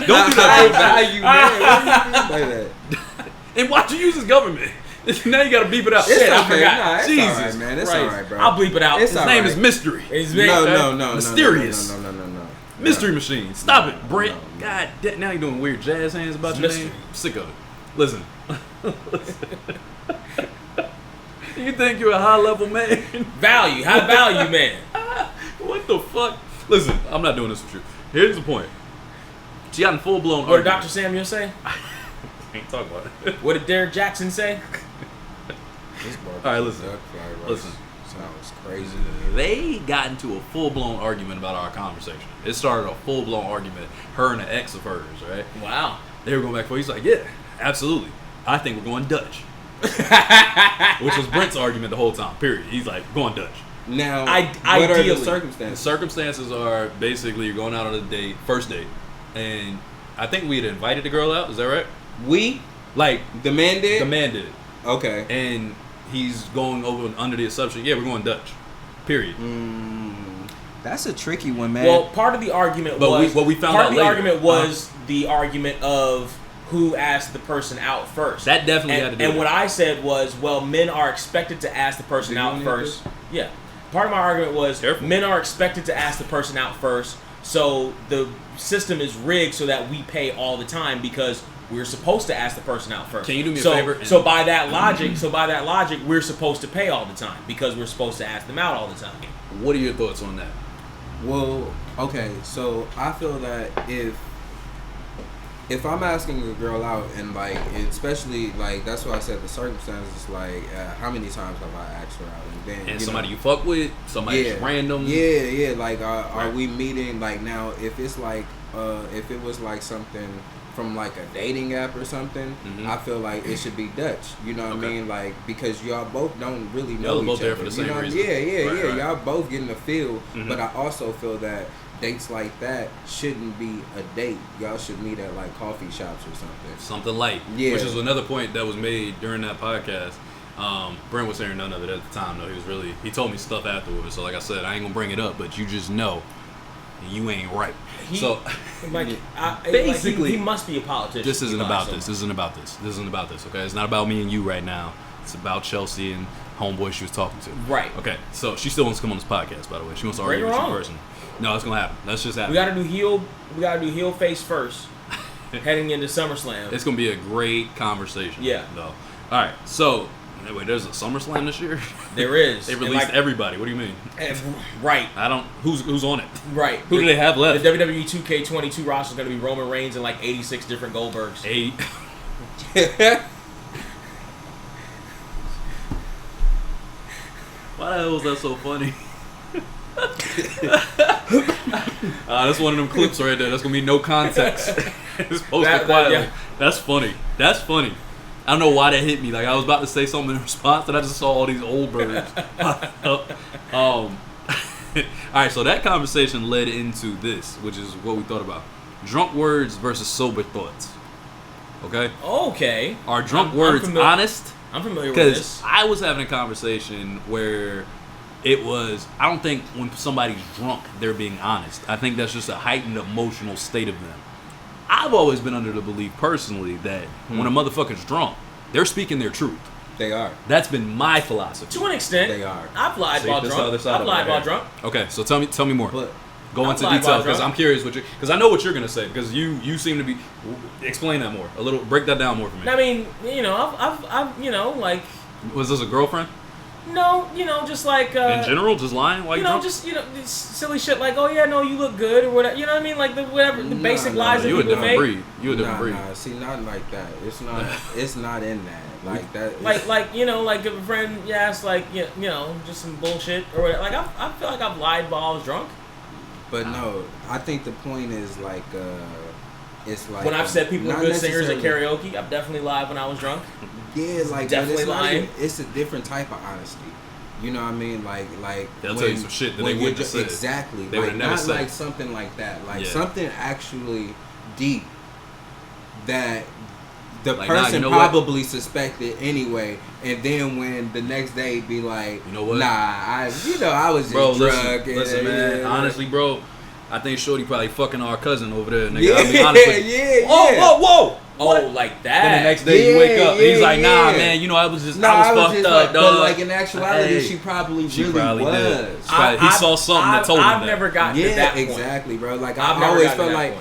Don't do that. Like that. And why'd you use his government? Now you gotta beep it out. Shit, I forgot. Nah, it's Jesus, all right, man. It's all right, bro. I'll bleep it out. His name is Mystery. No. Mysterious. No. Mystery Machine. Stop it, Brent. God damn. Now you're doing weird jazz hands about your name. Sick of it. Listen. You think you're a high level man? High value man. What the fuck? Listen, I'm not doing this with you. Here's the point. She got in full blown. What did Dr. Samuel say? Ain't talking about it. What did Derek Jackson say? All right, listen. Sounds crazy. They got into a full blown argument about our conversation. It started a full blown argument. Her and an ex of hers, right? Wow. They were going back and forth. He's like, yeah, absolutely. I think we're going Dutch. Which was Brent's argument the whole time. Period. He's like, going Dutch. Now, what are the circumstances? The circumstances are basically you're going out on a date, first date, and I think we had invited the girl out. Is that right? The man did? The man did. Okay. And he's going over under the assumption, yeah, we're going Dutch. Period. That's a tricky one, man. Well, part of the argument was the argument of who asked the person out first. That definitely had to do with it. And what I said was, well, men are expected to ask the person out first. Yeah. Part of my argument was men are expected to ask the person out first, so the system is rigged so that we pay all the time because we're supposed to ask the person out first. Can you do me a favor? So by that logic, we're supposed to pay all the time because we're supposed to ask them out all the time. What are your thoughts on that? Well, okay, so I feel that if if I'm asking a girl out and like, especially like, that's why I said the circumstances. Like, how many times have I asked her out? And then somebody you fuck with, somebody just random. Yeah. Like, are we meeting? Like now, if it's like, if it was like something from like a dating app or something, I feel like it should be Dutch. You know what I mean? Like, because y'all both don't really know each other. For the same reason. Yeah. Y'all both getting the feel, but I also feel that dates like that shouldn't be a date. Y'all should meet at like coffee shops or something. Something light. Yeah. Which is another point that was made during that podcast. Brent was saying none of it at the time though. He told me stuff afterwards. So like I said, I ain't gonna bring it up, but you just know you ain't right. Basically, he must be a politician. This isn't about this. This isn't about this. Okay, it's not about me and you right now. It's about Chelsea and homeboy she was talking to. Right. Okay. So she still wants to come on this podcast. By the way, she wants to argue with you in person. No, it's gonna happen. That's just happening. We gotta do heel face first, heading into SummerSlam. It's gonna be a great conversation. Yeah. Though. All right. So. Wait, there's a SummerSlam this year? There is. They released everybody. What do you mean? Right. I don't. Who's on it? Right. Who do they have left? The WWE 2K22 roster is going to be Roman Reigns and like 86 different Goldbergs. 8. Why the hell is that so funny? That's one of them clips right there. That's going to be no context. It's posted quietly. Yeah. That's funny. I don't know why that hit me. Like, I was about to say something in response, and I just saw all these old birds. All right, so that conversation led into this, which is what we thought about. Drunk words versus sober thoughts. Okay? Okay. Are drunk words honest? I'm familiar with this. Because I was having a conversation where it was, I don't think when somebody's drunk, they're being honest. I think that's just a heightened emotional state of them. I've always been under the belief personally that when a motherfucker's drunk, they're speaking their truth. They are. That's been my philosophy. To an extent, they are. I've lied about drunk. I've lied about drunk. Okay, so tell me more. But go into detail because I'm curious because I know what you're gonna say because you seem to be. Explain that more. Break that down more for me. I mean, I've like. Was this a girlfriend? No, just like in general, just lying. Why just silly shit like, oh yeah, no, you look good or whatever. You know what I mean? Like the basic lies that people make. You a different breed. Nah, see, not like that. It's not. It's not in that. Like that. Like if a friend asks like just some bullshit or whatever. Like I feel like I've lied while I was drunk. But no, I think the point is like it's like when I've said people are good singers at karaoke, I've definitely lied when I was drunk. Yeah, like definitely lying. It's a different type of honesty. You know what I mean? Like they'll tell you some shit that they wouldn't have said. Exactly. They would have never said. Like something like that. Like something actually deep that the person probably suspected anyway, and then when the next day be like, you know what? Nah, I was just drunk. Listen, man. Honestly, bro, I think Shorty probably fucking our cousin over there, nigga. Yeah, I mean, honestly. yeah. Whoa. Oh, like that. Then the next day you wake up and he's like, nah, man, I was fucked up, dog. But like in actuality, she probably was. He saw something that told him that. I've never gotten to that point. Exactly, bro. Like I always felt like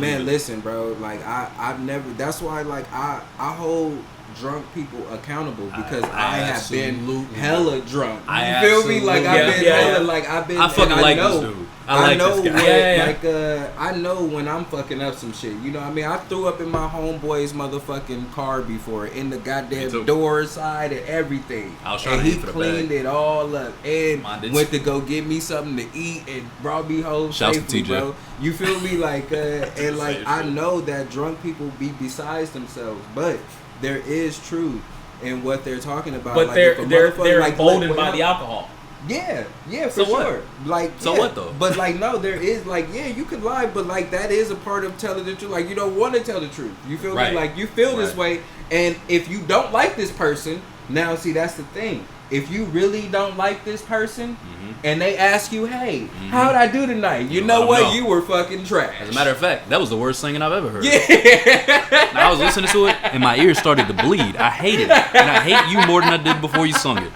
man, listen, bro. Like I've never. That's why like I hold drunk people accountable because I have been hella drunk. You feel me? Like I've been. I fucking like this dude. I like this guy. I know when I'm fucking up some shit. You know what I mean? I threw up in my homeboy's motherfucking car before, in the goddamn door side and everything. I was trying and to he cleaned it all up and went to go get me something to eat and brought me home safely, bro. You feel me? Like and like I know that drunk people be besides themselves, but there is truth in what they're talking about. But like, they're emboldened by the alcohol. Yeah, for sure. Like, what though? But like, no, there is like, you could lie, but like that is a part of telling the truth. Like, you don't want to tell the truth. You feel me? Like, you feel this way, and if you don't like this person, now see, that's the thing. If you really don't like this person, and they ask you, hey, how'd I do tonight? You know what? You were fucking trash. As a matter of fact, that was the worst singing I've ever heard. Yeah. I was listening to it, and my ears started to bleed. I hate it, and I hate you more than I did before you sung it.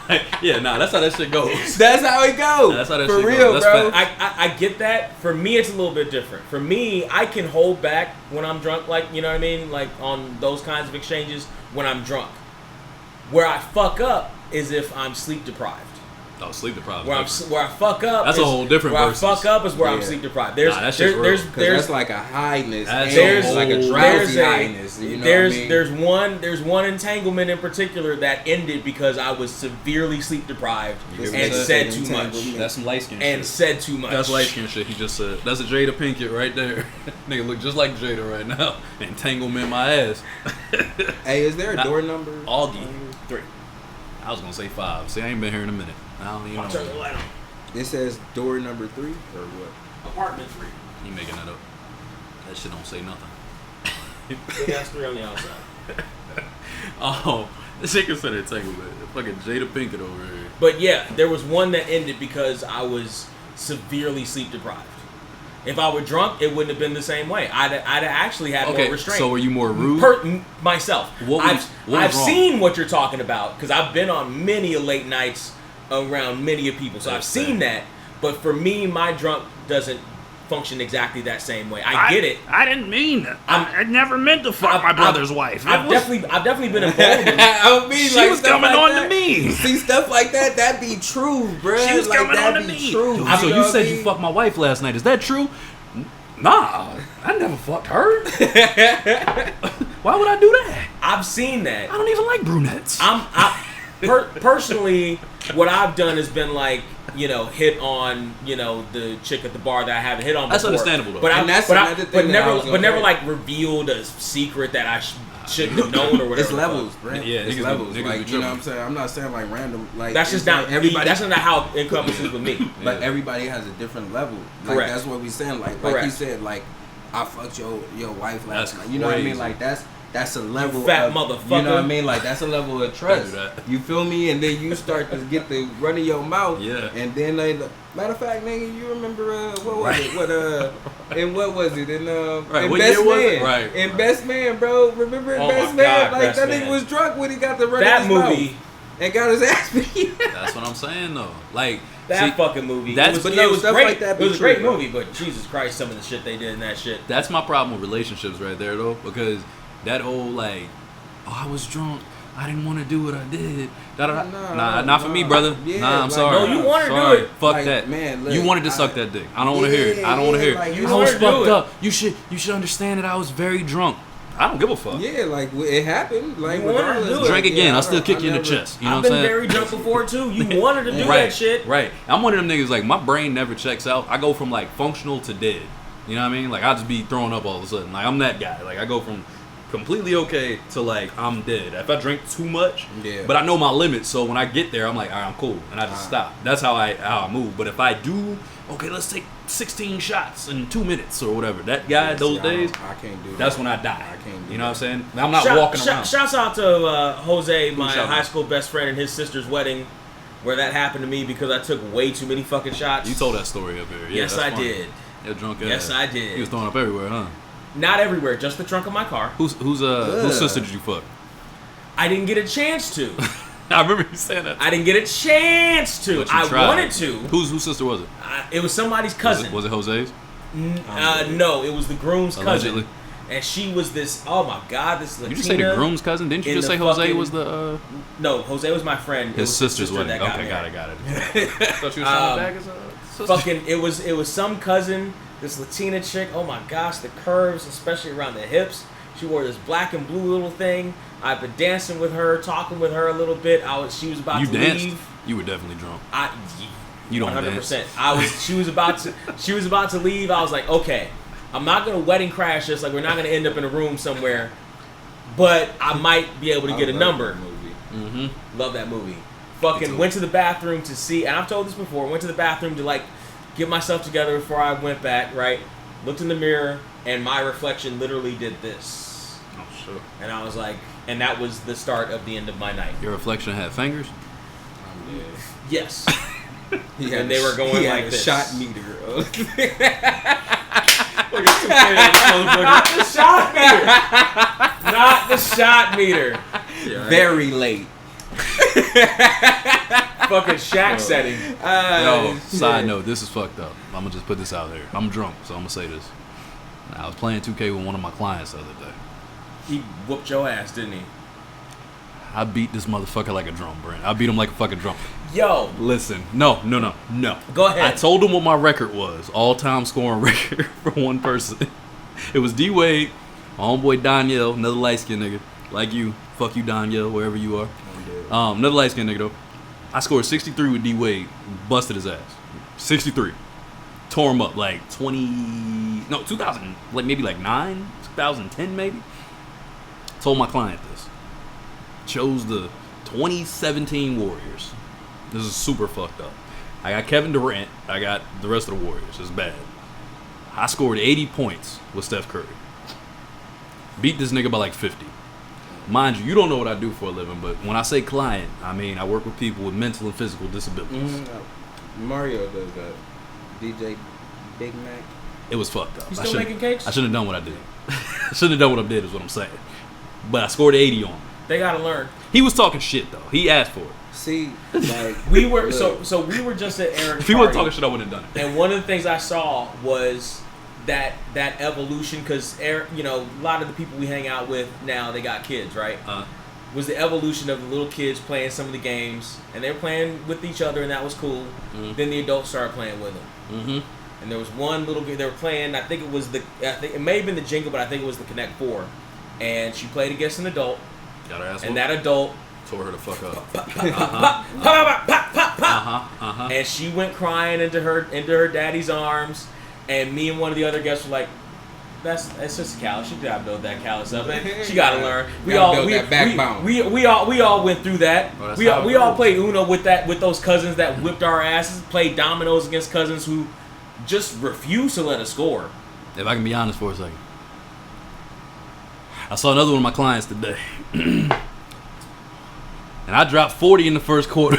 That's how that shit goes. That's how it goes. That's how that shit goes. For real, bro. I get that. For me, it's a little bit different. For me, I can hold back when I'm drunk, like, you know what I mean? Like, on those kinds of exchanges when I'm drunk. Where I fuck up is if I'm sleep deprived. Oh, sleep deprived. Where I fuck up. That's a whole different versus. Where I fuck up is where I'm sleep deprived. There's that's like a highness. There's like a drowsy highness. You know there's one entanglement in particular that ended because I was severely sleep deprived and said too much. That's some light skin shit. And said too much. That's light skin shit. He just said. That's a Jada Pinkett right there. Nigga look just like Jada right now. Entanglement my ass. Hey, is there a door number? Augie. 3. I was gonna say 5. See, I ain't been here in a minute. I don't even know. Turn the light on. It says door number 3 or what? Apartment 3. You making that up? That shit don't say nothing. Yeah, that's 3 on the outside. Oh, this nigga said entanglement. Fucking Jada Pinkett over here. But yeah, there was one that ended because I was severely sleep deprived. If I were drunk, it wouldn't have been the same way. I'd actually had more restraint. So were you more rude? Myself. What I've seen what you're talking about because I've been on many late nights around many people. So I've seen that. But for me, my drunk doesn't function exactly that same way. I get it. I didn't mean that. I never meant to fuck my brother's wife. I've definitely been emboldened. I mean, she was coming like on that. to me. See, stuff like that, that'd be true, bro. She was coming on to me. True. Dude, so you said you fucked my wife last night. Is that true? Nah, I never fucked her. Why would I do that? I've seen that. I don't even like brunettes. Personally, what I've done has been like, hit on, the chick at the bar that I haven't hit on before. That's understandable, though. But never like revealed a secret that I shouldn't have known or whatever. It's levels, Brent. Yeah, it's levels. Like, you know what I'm saying? I'm not saying like random. Like that's just not everybody. That's not how it encompasses with me. But everybody has a different level. Like, Correct. that's what we saying. Like you said, like I fucked your wife last night. You know what I mean? Like that's a level. You fat of, motherfucker. You know what I mean? Like that's a level of trust. You feel me? And then you start to get the run of your mouth. Yeah. And then matter of fact, nigga, you remember what was it? And what was it? In Best Man. Right. In Best Man, bro. Remember in Best Man? God, like Best that Man. nigga was drunk when he got the run That of his movie. mouth and got his ass beat. That's what I'm saying, though. Like that fucking movie. It was stuff great. like that. It was a great movie, but Jesus Christ, some of the shit they did in that shit. That's my problem with relationships right there, though, because that whole like, I was drunk. I didn't want to do what I did. Not for me, brother. Yeah, I'm sorry. No, you wanted to do it. Fuck like, that. Man, look, you wanted to suck that dick. I don't want to hear it. I don't want to hear it. Like, you I was wanted to do fucked it. up. You should understand that I was very drunk. I don't give a fuck. Yeah, like it happened. Like You wanted to regardless, do it. Drink again. yeah, I'll still kick you in the chest. You know I've what I'm been saying? very drunk before too. You wanted to do Right, that shit. right. I'm one of them niggas like my brain never checks out. I go from like functional to dead. You know what I mean? Like I just be throwing up all of a sudden. Like I'm that guy. Like I go from completely okay to like I'm dead. If I drink too much, but I know my limits. So when I get there, I'm like, all right, I'm cool, and I just stop. That's how I move. But if I do, okay, let's take 16 shots in 2 minutes or whatever. That guy, those days, I can't do that. that's when I die. I can't do You know that. what I'm saying? I'm not walking around. Shouts out to Jose, my shout high out? school best friend, and his sister's wedding, where that happened to me because I took way too many fucking shots. You told that story up here. Yeah, Yes, that's I funny. did. You're drunk ass. Yes, I did. He was throwing up everywhere, huh? Not everywhere, just the trunk of my car. Whose sister did you fuck? I didn't get a chance to. I remember you saying that. I didn't get a chance to. But you I tried. wanted to. Whose sister was it? It was somebody's cousin. Was it Jose's? No, it was the groom's Allegedly. cousin. And she was this. Oh my God, this Latina. Did you say the groom's cousin? Didn't you in just the say Jose fucking- was the? No, Jose was my friend. It His was the sister's sister wedding. that Okay, got it. Thought you was Um, back as a sister. Fucking, it was some cousin, this Latina chick. Oh my gosh, the curves, especially around the hips. She wore this black and blue little thing. I've been dancing with her, talking with her a little bit. She was about You to danced? leave. You were definitely drunk. You don't 100%. She was about to leave. I was like, okay, I'm not gonna wedding crash this. Like we're not gonna end up in a room somewhere, but I might be able to get a number. Mm-hmm. Love that movie. Fucking went to the bathroom to see, and I've told this before. Went to the bathroom to like get myself together before I went back. Right, looked in the mirror, and my reflection literally did this. Oh sure. And I was like, and that was the start of the end of my night. Your reflection had fingers. Yes. He And they were going he like had a this. shot meter. Not the shot meter. Not the shot meter. Yeah, right. Very late. Fucking shack setting. Yo, side note, this is fucked up. I'm gonna just put this out there. I'm drunk, so I'm gonna say this. I was playing 2K with one of my clients the other day. He whooped your ass, didn't he? I beat this motherfucker like a drum, Brent. I beat him like a fucking drum. Yo. Listen, no. Go ahead. I told him what my record was. All-time scoring record for one person. It was D-Wade, my homeboy Danielle, another light-skinned nigga. Like you. Fuck you, Danielle, wherever you are. Another light-skinned nigga, though. I scored 63 with D-Wade. Busted his ass. 63. Tore him up like 2000, like maybe like 9, 2010 maybe. Told my client this. Chose the 2017 Warriors. This is super fucked up. I got Kevin Durant. I got the rest of the Warriors. It's bad. I scored 80 points with Steph Curry. Beat this nigga by like 50. Mind you, you don't know what I do for a living, but when I say client, I mean I work with people with mental and physical disabilities. Mario does that. DJ Big Mac. It was fucked up. You still making cakes? I shouldn't have done what I did. I shouldn't have done what I did is what I'm saying. But I scored 80 on him. They gotta learn. He was talking shit though. He asked for it. See, like we were so we were just at Eric's If he wasn't party, talking shit, I wouldn't have done it. and one of the things I saw was that evolution, because Eric, you know, a lot of the people we hang out with now, they got kids, right? Was the evolution of the little kids playing some of the games, and they were playing with each other, and that was cool. Mm-hmm. Then the adults started playing with them. Mm-hmm. And there was one little game they were playing. I think it may have been the Jingle, but I think it was the Connect 4. And she played against an adult. Got her ass and that adult tore her the fuck up. And she went crying into her daddy's arms. And me and one of the other guests were like, That's just a callus. She gotta build that callus up, and she gotta learn. We all went through that. Oh, we all played Uno with those cousins that whipped our asses. Played dominoes against cousins who just refused to let us score. If I can be honest for a second, I saw another one of my clients today, and I dropped 40 in the first quarter.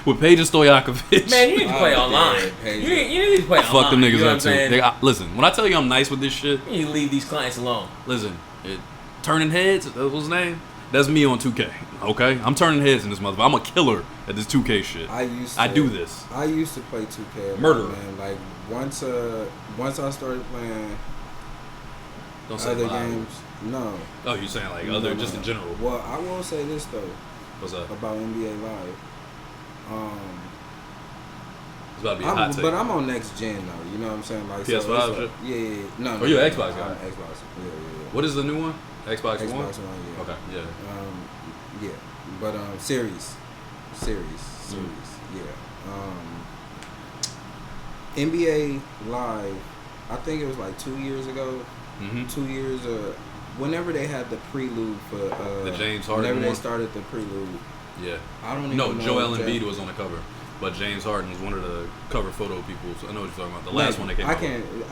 With Peja Stojakovic. Man, you need to play online. You need to play online. Fuck them niggas up too. Listen, when I tell you I'm nice with this shit, you need to leave these clients alone. Listen, turning heads, that was his name. That's me on 2K. Okay, I'm turning heads in this motherfucker. I'm a killer at this 2K shit. I do this. I used to play 2K. Murderer. Man, like once I started playing Don't say other games. No. Oh, you saying like other just in general? Well, I will say this though. What's up? About NBA Live. It's about to be a hot take. But I'm on next gen though. You know what I'm saying? Like PS5 so shit? Yeah. No. Oh, you an Xbox guy? I'm Xbox. Yeah. What is the new one? Xbox One? Xbox One, yeah. Okay, yeah. Yeah. But series. Yeah. NBA Live, I think it was like 2 years ago. 2 years whenever they had the prelude for the James Harden whenever one? they started the prelude. Yeah. I don't even know. No, Joel Embiid was on the cover, but James Harden was one of the cover photo people. So I know what you're talking about. The last one that came out.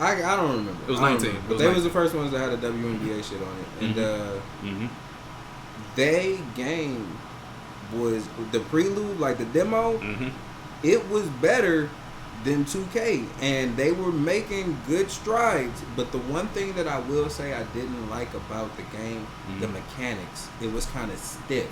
I don't remember. It was 19. But they was the first ones that had a WNBA shit on it. And they game was the prelude, like the demo. It was better than 2K, and they were making good strides. But the one thing that I will say I didn't like about the game, the mechanics, it was kind of stiff.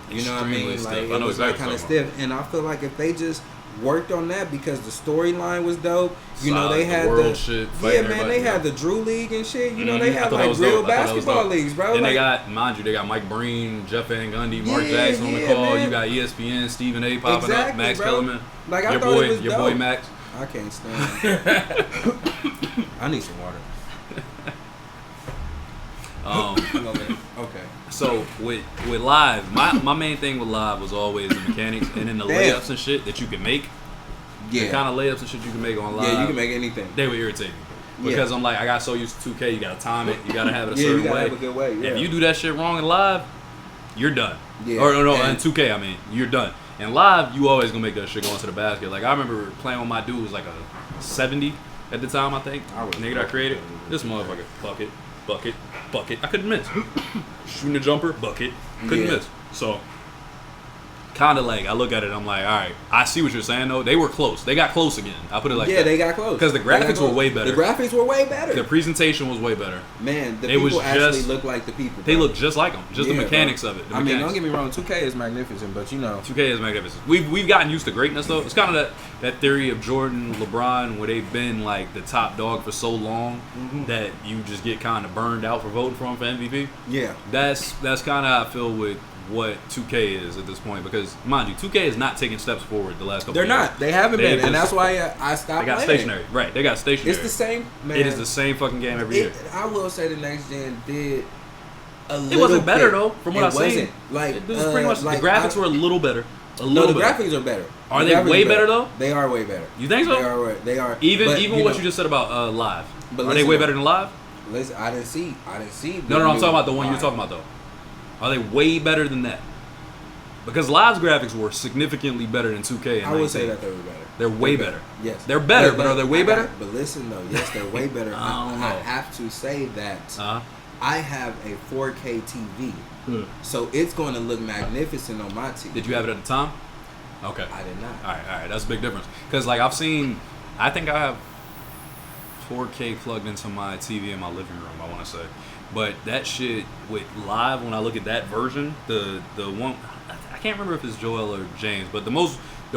You know what I mean? Stiff. Like I know it was like kind of stiff, and I feel like if they just worked on that, because the storyline was dope. You know, they had the shit. Yeah, man, they had the Drew League and shit. You know, they had like real basketball leagues, bro. And like, they got, mind you, they got Mike Breen, Jeff Van Gundy, Mark Jackson on the call. Man. You got ESPN, Stephen A. popping up, Max Kellerman. Like I thought it was your boy Max. I can't stand it. I need some water. Okay. So with live, my main thing with live was always the mechanics and then the layups and shit that you can make. Yeah. The kind of layups and shit you can make on live. Yeah, you can make anything. They would irritate me. Because I'm like, I got so used to 2K, you gotta time it, you gotta have it a you certain gotta way. Have a good way. Yeah. If you do that shit wrong in live, you're done. Yeah. Or no, in 2K, I mean, you're done. And live, you always gonna make that shit go into the basket. Like I remember playing with my dude, was like a 70 at the time, I think. Nigga that I created. This motherfucker, bucket. I couldn't miss. Shooting the jumper, bucket. Couldn't miss. So kind of like I look at it, I'm like, all right, I see what you're saying though. They were close. They got close again. I put it like that. Yeah, they got close because the graphics were way better. The graphics were way better. The presentation was way better. Man, the people actually look like the people. Bro. They look just like them. Just the mechanics of it. I mean, don't get me wrong. 2K is magnificent, but you know, 2K is magnificent. We've gotten used to greatness though. It's kind of that theory of Jordan, LeBron, where they've been like the top dog for so long that you just get kind of burned out for voting for them for MVP. Yeah, that's kind of how I feel with what 2K is at this point because, mind you, 2K is not taking steps forward the last couple They're of years. not. They haven't been, and that's why I stopped They got playing. stationary. Right, they got stationary. It's the same, man. It is the same fucking game every year. I will say the next gen did a little It wasn't better, bit. though, from what I've seen. Like, it was pretty much, like the graphics were a little better. No, the graphics are better. Are they way better, though? They are way better. You think so? They are. Even but, what you just said about live. But are they way better than live? Listen, I didn't see. No, I'm talking about the one you're talking about, though. Are they way better than that? Because live's graphics were significantly better than 2K. I would say that they were better. They're way better. Yes. They're better, but are they way better? But listen, though. Yes, they're way better. I have to say that I have a 4K TV. So it's going to look magnificent on my TV. Did you have it at the time? Okay. I did not. All right. That's a big difference. Because, like, I think I have 4K plugged into my TV in my living room, I want to say. But that shit with live, when I look at that version, the one, I can't remember if it's Joel or James, but the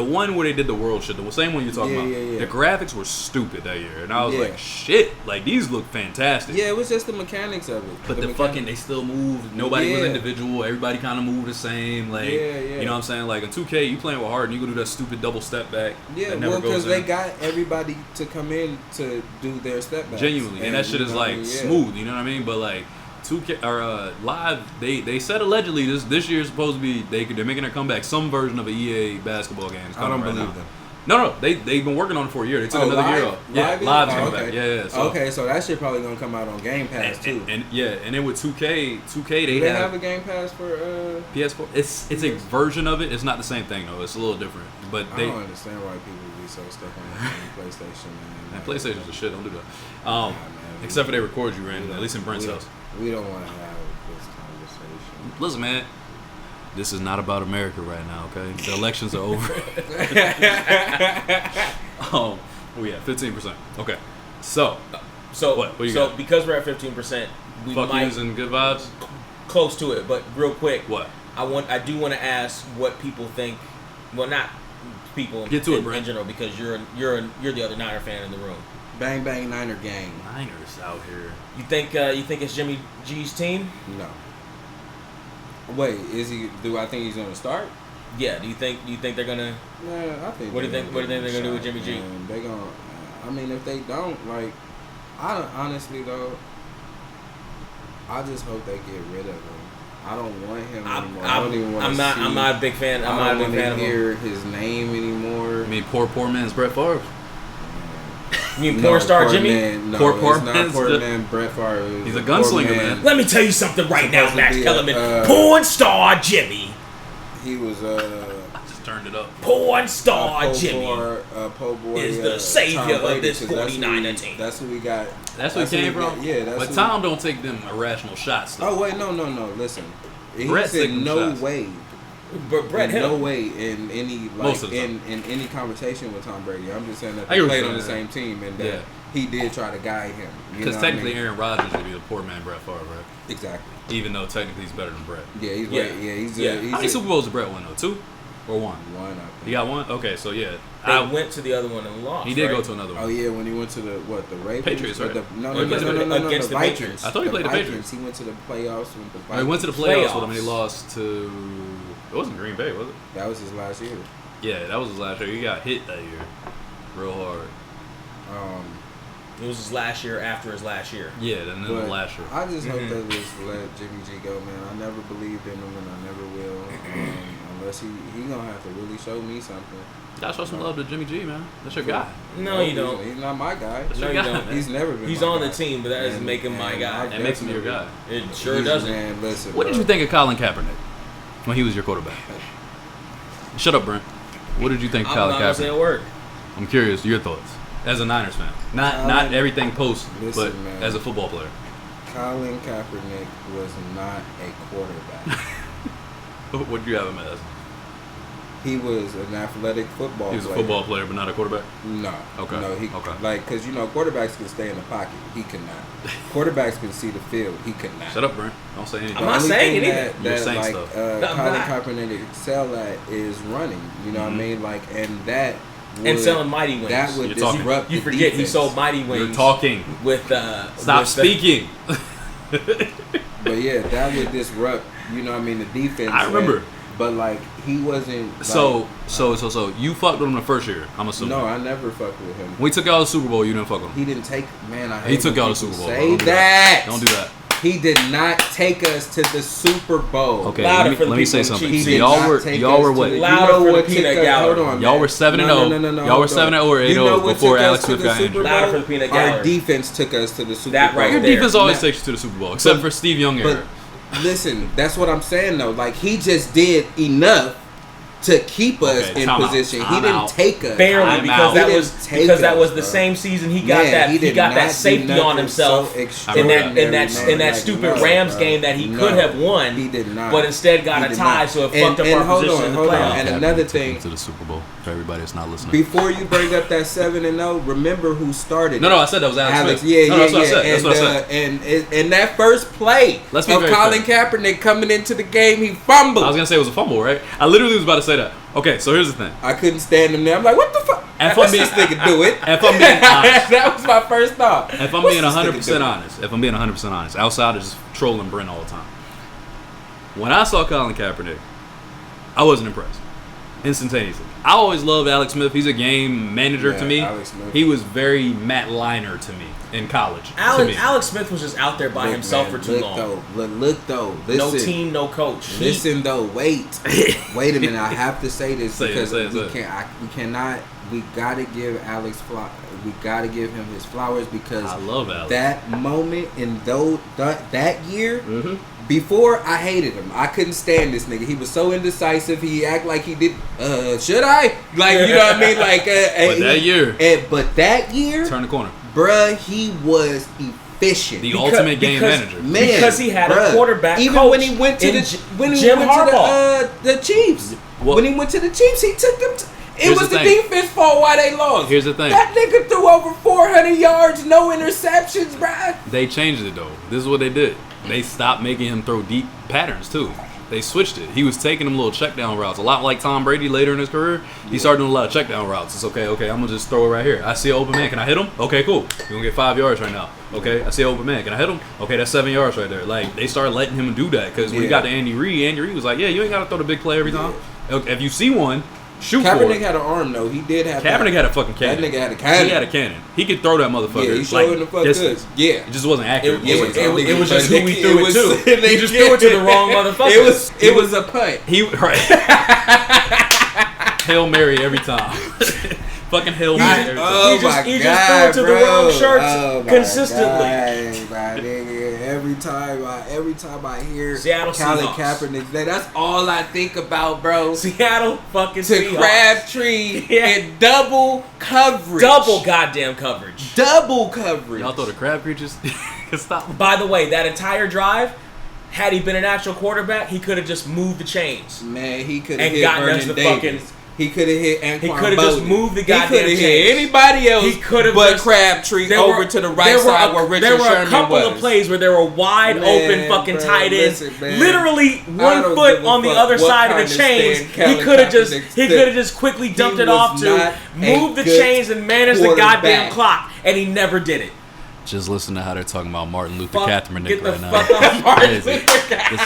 one where they did the world shit, the same one you're talking about. Yeah. The graphics were stupid that year, and I was like, shit, like these look fantastic. Yeah, it was just the mechanics of it. But they still moved. Nobody was individual. Everybody kind of moved the same. Like, you know what I'm saying? Like in 2K, you playing with Harden, you go do that stupid double step back. Yeah, well, because they got everybody to come in to do their step back. Genuinely, and that shit is like smooth. You know what I mean? But like 2K or live, they said allegedly this year is supposed to be they're making a comeback. Some version of an EA basketball game. I don't believe them. No, they've been working on it for a year. They took another year off. Yeah, live's coming back. Yeah. So, okay, so that shit probably gonna come out on Game Pass too. And then with 2K they have a Game Pass for PS4. It's a version of it. It's not the same thing though. It's a little different. But I don't understand why people be so stuck on PlayStation. Man, PlayStation's a shit. Don't do that. Except for they record you randomly. At least in Brent's house. We don't want to have this conversation. Listen, man. This is not about America right now, okay? The elections are over. We have 15%. Okay. So what you got? Because we're at 15%, we Fuck might yous and good vibes. Close to it, but real quick. What? I do want to ask what people think. Well, not people Get to it, Brent. in general, because you're the other Niner fan in the room. Bang bang Niner gang. Niners out here. You think it's Jimmy G's team? No. Wait, do I think he's gonna start? Yeah. Do you think they're gonna? Man, I think. What do you think they're gonna do with Jimmy G? They gonna. I mean, if they don't, like, honestly though, I just hope they get rid of him. I don't want him anymore. I don't even want to see. I'm not a big fan. I'm not a big fan of him. Hear his name anymore. I mean, poor man's Brett Favre. You mean porn star Jimmy? Man, no, poor not poor man Brett Favre. He's a gunslinger, man. Let me tell you something right now, Max Kellerman. Porn star Jimmy. He was I just turned it up. Porn star Jimmy po' boy, is the savior of this 49er team. That's who we got. That's where he came from? Yeah, that's but Tom don't take them irrational shots, though. Oh, wait, no. Listen. Brett's He said taking no shots. way. But Brett no way in any Most of the in any conversation with Tom Brady. I'm just saying that I they played on the same team and that Yeah. he did try to guide him. Because technically Aaron Rodgers would be the poor man Brett Favre, right? Exactly. Even though technically he's better than Brett. Yeah, he's How many Super Bowls did Brett win, though? 2 or 1? 1, I think. He got 1? Okay, so yeah. They went to the other one and lost. He did right? go to another one. Oh yeah, when he went to the Ravens? Patriots, right? No, Against the the Vikings. Patriots. I thought he played the Vikings. Patriots. He went to the playoffs with the Vikings. He went to the playoffs with him and he lost to. It wasn't Green Bay, was it? That was his last year. Yeah, that was his last year. He got hit that year, real hard. It was his last year after his last year. Yeah, and then the last year. I just hope they just let Jimmy G go, man. I never believed in him and I never will. Unless he gonna have to really show me something. You gotta show some love to Jimmy G, man. That's your guy. No, you don't. He's not my guy. No, you don't. He's never been. He's my on guy. the team, but that doesn't make him my guy. It makes him your guy. It sure doesn't. Man, listen, What did you think of Colin Kaepernick when he was your quarterback? Shut up, Brent. What did you think of Colin I'm not gonna say Kaepernick? a word. I'm curious your thoughts as a Niners fan. Not everything post, listen, but man. as a football player. Colin Kaepernick was not a quarterback. What do you have him as? He was an athletic football player. He was a football player, but not a quarterback? No. Okay. No, Okay. Like, because, quarterbacks can stay in the pocket. He could not. Quarterbacks can see the field. He could not. Shut up, Brent. Don't say anything. I'm not saying anything. You're That saying like, stuff. Colin Kaepernick excel at is running. You know what I mean? Like, and that would, And selling mighty wings. that would You're talking. disrupt You the forget he defense. sold mighty wings. You're talking. With Stop speaking. But yeah, that would disrupt you know what I mean, the defense. I remember. But like he wasn't. Like, so you fucked with him the first year. I'm assuming. No, I never fucked with him. When he took y'all to the Super Bowl, you didn't fuck with him. He didn't take. Man, I hate he took y'all to the the Super Bowl. Say that. Don't do that. He did not take us to the Super Bowl. Okay, let me say something. So y'all were what? Louder for the peanut gallery. Hold on, y'all were 7-0. No. Y'all were 7-0 or 8-0 before Alex Smith got injured. Louder for the peanut gallery. Our defense took us to the Super Bowl. Right Your defense always takes you to the Super Bowl, except for Steve Young era. Listen, that's what I'm saying though. Like he just did enough to keep us in position. He didn't take us barely because that was the same season he got that safety on himself in that stupid Rams game that he could have won. He did not, but instead got a tie, so it fucked up our position in the playoffs. And another thing to the Super Bowl for everybody that's not listening. Before you bring up that 7-0, remember who started? No, I said that was Alex Smith. Yeah. That's what I said. And that first play of Colin Kaepernick coming into the game, he fumbled. I was gonna say it was a fumble, right? I literally was about to say that. Okay, so here's the thing. I couldn't stand him there. I'm like, what the fuck? Let's this nigga do it. If I'm being honest, that was my first thought. If I'm being 100% honest, outside of just trolling Brent all the time. When I saw Colin Kaepernick, I wasn't impressed. Instantaneously. I always loved Alex Smith. He's a game manager to me. He was very Matt Leinart to me in college. Alex Smith was just out there by himself for too long. Look though. Listen, no team, no coach. Listen though. Wait a minute. I have to say this because we gotta give Alex we gotta give him his flowers because I love Alex. That moment in that year. Mm-hmm. Before, I hated him. I couldn't stand this nigga. He was so indecisive. He act like he did. Should I? Like, you know what I mean? Like, but that year, turn the corner, bruh. He was efficient. Ultimate game manager. Man, because he had a quarterback. Even coach when he went to the Chiefs. Well, when he went to the Chiefs, he took them. It was the defense fault why they lost. Here's the thing. That nigga threw over 400 yards, no interceptions, bruh. They changed it though. This is what they did. They stopped making him throw deep patterns too. They switched it. He was taking them little check down routes. A lot like Tom Brady later in his career. He started doing a lot of check down routes. It's okay, I'm gonna just throw it right here. I see an open man, can I hit him? Okay, cool. You're gonna get 5 yards right now. Okay, I see an open man, can I hit him? Okay, that's 7 yards right there. Like they started letting him do that because when he got to Andy Reid was like, yeah, you ain't gotta throw the big play every time. If you see one, shoot for it. Kaepernick had an arm though. He did have. Kaepernick had a fucking cannon. That nigga had a cannon. He had a cannon. He could throw that motherfucker. Yeah, he showed the fuck good. Yeah, it just wasn't accurate. It was just who he threw it to. He just threw it to the wrong motherfucker. It was a punt. Hail Mary every time. Fucking Hail Mary. He just threw it to the wrong shirts consistently. Every time I hear Seattle Colin Seahawks. Kaepernick, that's all I think about, bro. Seattle fucking Seahawks. Crabtree in double coverage. Double goddamn coverage. Double coverage. Y'all thought the Crabtree just could stop. By the way, that entire drive, had he been an actual quarterback, he could have just moved the chains. Man, he could have hit Vernon Davis. He could have hit Anquan. He could have just moved the goddamn chains. He could have hit anybody else but Crabtree over to the right side where Richard Sherman was. There were a couple of plays where there were wide open fucking tight ends. Literally 1 foot on the other side of the chains. He could have just quickly dumped it off to move the chains and manage the goddamn clock. And he never did it. Just listen to how they're talking about Martin Luther Kaepernick right now. This is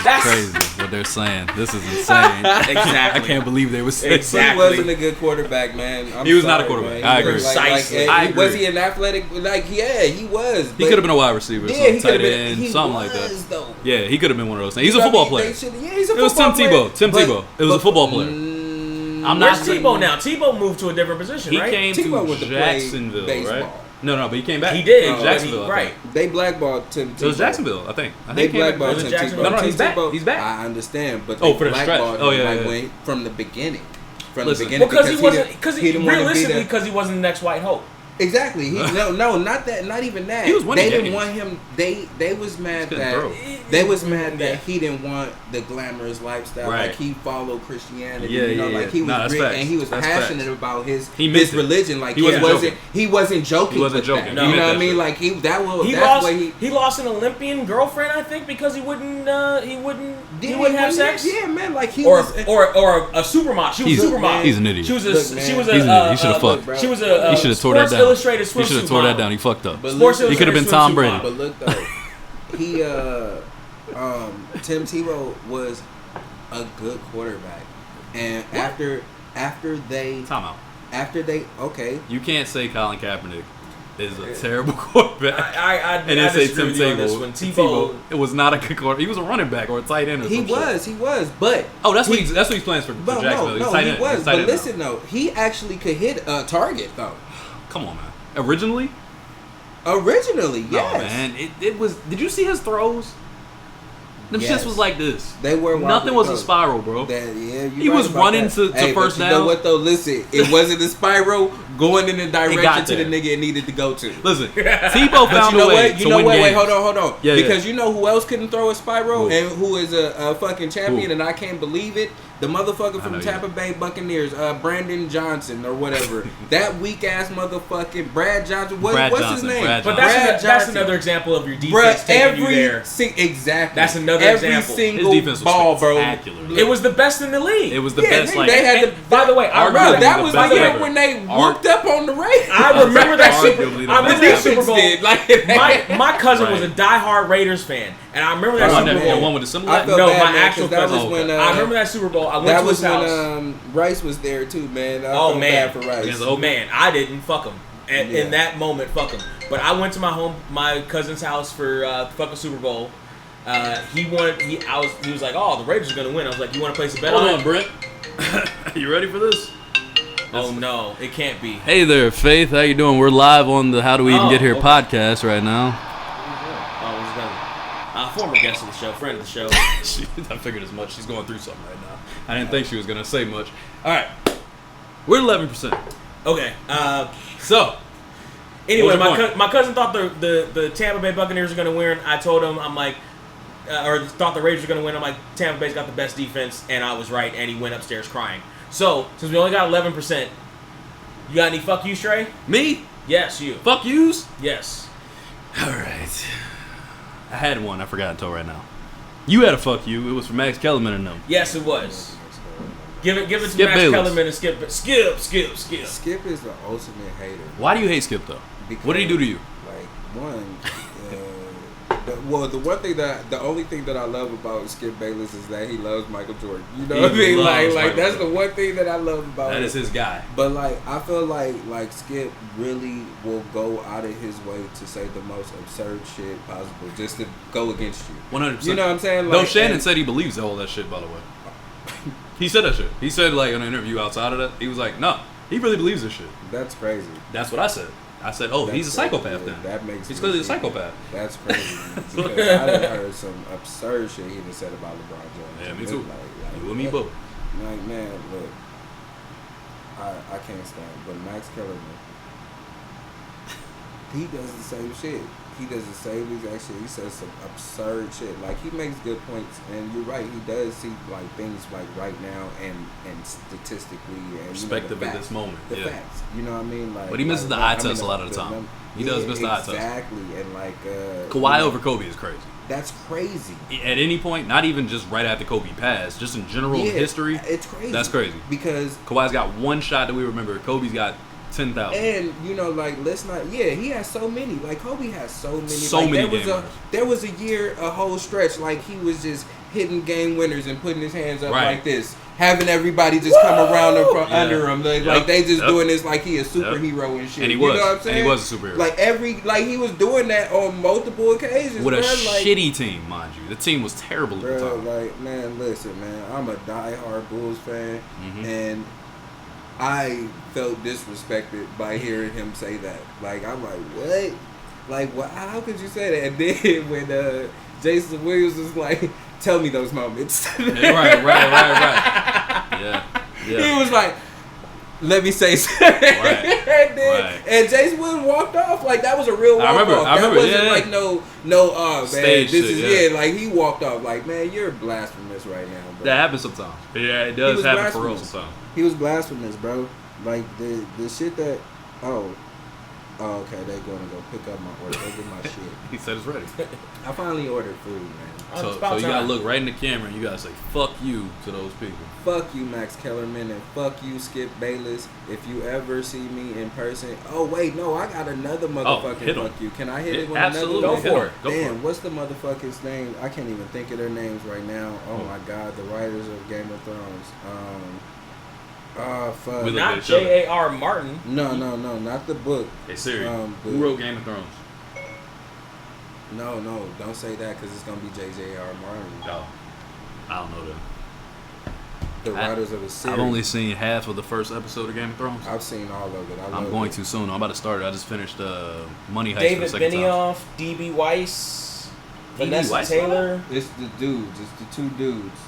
crazy what they're saying. This is insane. Exactly. I can't believe they were saying He wasn't a good quarterback, man. He was not a quarterback. I agree. Was he an athletic? Like, yeah, he was. He could have been a wide receiver, tight end, something like that. Yeah, he could have been one of those things. He's a football player. He's a football player. It was Tim Tebow. It was a football player. Where's Tebow now? Tebow moved to a different position, right? He came to Jacksonville, right? No, but he came back. He did. Jacksonville, right. They blackballed Tim Tebow. It was Jacksonville, I think. They blackballed Tim Tebow. No, he's back. He's back. I understand, but for the stretch. Him from the beginning. Because he wasn't the next White Hope. Exactly. No, not that. Not even that. He was winning They games. didn't want him. They was mad that he didn't want the glamorous lifestyle. Right. Like he followed Christianity. Yeah. Like he was facts. and he was That's passionate facts. about his religion. Like he wasn't joking. He wasn't joking. He wasn't joking. No, you know what I mean? Like he lost an Olympian girlfriend, I think, because he wouldn't have sex. Yeah, man. Like he or a supermodel. She was a supermodel. He's an idiot. He should have fucked. She was a he should have tore that down. Illustrated swimsuit. He should have tore that down. He fucked up. He could have been Tom Brady. But look though, he Tim Tebow was a good quarterback, and after they timeout. After they you can't say Colin Kaepernick is a terrible quarterback. I say Tim Tebow. Tebow, it was not a good quarterback. He was a running back or a tight end. Or he was, but that's what he's playing for Jacksonville. No, he was. But listen, though, he actually could hit a target, though. Come on, man. Originally, yes. No, man. It was. Did you see his throws? Them shits was like this. They were. Nothing was a spiral, bro. He was running to first down. You know what though? Listen, it wasn't a spiral going in the direction to the nigga it needed to go to. Listen, Tebow found a way to win games. Wait, hold on. Yeah, because you know who else couldn't throw a spiral and who is a fucking champion, and I can't believe it. The motherfucker from Tampa Bay Buccaneers, Brandon Johnson or whatever. That weak ass motherfucking Brad Johnson. What's his name? But that's another example of your defense taking you there. Exactly. That's another example. Single his defense was ball, bro. It was the best in the league. It was the best. They had the. By the way, that was the year when they whooped up on the Raiders. I remember that Super Bowl. My cousin was a diehard Raiders fan, and I remember that Super Bowl. The one with the symbol? No, my actual cousin. I remember that Super Bowl. I went to his house. When Royce was there too, man. Oh man, for Royce. Man, I didn't fuck him. In that moment, fuck him. But I went to my cousin's house for fucking Super Bowl. He was like, oh, the Raiders are gonna win. I was like, you want to place a bet on it? Hold on, Brent. You ready for this? Oh no, it can't be. Hey there, Faith. How you doing? We're live on the How Do We Even Get Here podcast right now. Former guest of the show, friend of the show. I figured as much. She's going through something right now. I didn't think she was gonna say much. All right, we're 11%. Okay. So anyway, my cousin thought the Tampa Bay Buccaneers were gonna win. I told him, I'm like, or thought the Raiders were gonna win. I'm like, Tampa Bay's got the best defense, and I was right. And he went upstairs crying. So since we only got 11%, you got any fuck you, Trey? Me? Yes, you. Fuck yous? Yes. All right. I had one. I forgot until right now. You had a fuck you. It was for Max Kellerman and them. Yes, it was. Give it to Skip Max Bayless. Kellerman and Skip. Skip is the ultimate hater. Why do you hate Skip though? Because, what did he do to you? Like one, the only thing that I love about Skip Bayless is that he loves Michael Jordan. You know what I mean? Like that's the one thing that I love about him. That is his guy. But like I feel like Skip really will go out of his way to say the most absurd shit possible just to go against you. 100%. You know what I'm saying? Like, no, Shannon said he believes all that shit, by the way. He said that shit. He said like in an interview outside of that, he was like, no, he really believes this shit. That's crazy. That's what I said. I said, oh, he's a psychopath then. That makes he's clearly a psychopath. That's crazy. Because I done heard some absurd shit he done said about LeBron James. Yeah, me too. Like, you and me both. Like, man, look, I can't stand. But Max Kellerman, he does the same shit. He does the same exact shit. He says some absurd shit. Like, he makes good points, and you're right. He does see like things like right now and statistically and perspective at this moment. The facts. You know what I mean? Like, but he misses the eye test a lot of the time. He does miss the eye test. Exactly, and like Kawhi over Kobe is crazy. That's crazy. At any point, not even just right after Kobe passed, just in general history, it's crazy. That's crazy because Kawhi's got one shot that we remember. Kobe's got 10,000. And you know, like let's not. Yeah, he has so many. Like Kobe has so many. So many. There was a year, a whole stretch, like he was just hitting game winners and putting his hands up like this, having everybody just come around him from under him, like they just doing this like he a superhero and shit. And he was. You know what I'm saying? And he was a superhero. Like he was doing that on multiple occasions. With a shitty team, mind you. The team was terrible at the time. Like, man, listen, man, I'm a diehard Bulls fan, and I felt disrespected by hearing him say that. Like, I'm like, what? Like, what? How could you say that? And then when Jason Williams was like, tell me those moments. Right. Yeah. He was like, let me say something. And Jason Williams walked off. Like, that was a real walk off. That wasn't like no, man, stage this shit, is, like, he walked off. Like, man, you're blasphemous right now, bro. That happens sometimes. Yeah, it does happen for real sometimes. He was blasphemous, bro. Like, the shit that, Oh, okay. They're going to go pick up my order. Go get my shit. He said it's ready. I finally ordered food, man. So you gotta look right in the camera and you gotta say "fuck you" to those people. Fuck you, Max Kellerman, and fuck you, Skip Bayless. If you ever see me in person, oh wait, no, I got another motherfucking fuck you. Can I hit it with absolutely. another? Go for it. Damn, what's the motherfucker's name? I can't even think of their names right now. Oh my god, the writers of Game of Thrones. Fuck. Not J.A.R. Martin. No, not the book. Hey Siri, who wrote Game of Thrones? No, don't say that because it's gonna be J.J.R. Martin. No, I don't know that. The writers of the series. I've only seen half of the first episode of Game of Thrones. I've seen all of it. I'm going to soon. I'm about to start it. I just finished Money Heist David for the second Benioff, time. D.B. Weiss, D.B. Vanessa Weiss, Taylor. It's the dudes. It's the two dudes.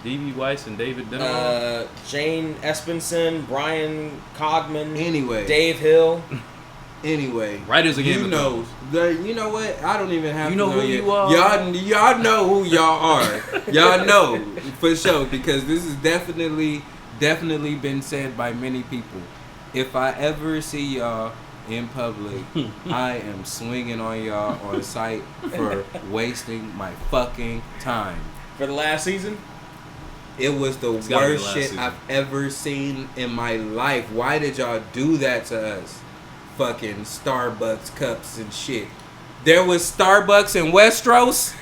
D.B. Weiss and David Benioff. Jane Espenson, Brian Cogman. Anyway. Dave Hill. Anyway, Writers of Game of Thrones. You know what? I don't even have to know know who yet. you are. Y'all know who y'all are. Y'all know for sure because this is definitely been said by many people. If I ever see y'all in public, I am swinging on y'all on site for wasting my fucking time. For the last season? It was the worst shit season. I've ever seen in my life. Why did y'all do that to us? Fucking Starbucks cups and shit. There was Starbucks in Westeros.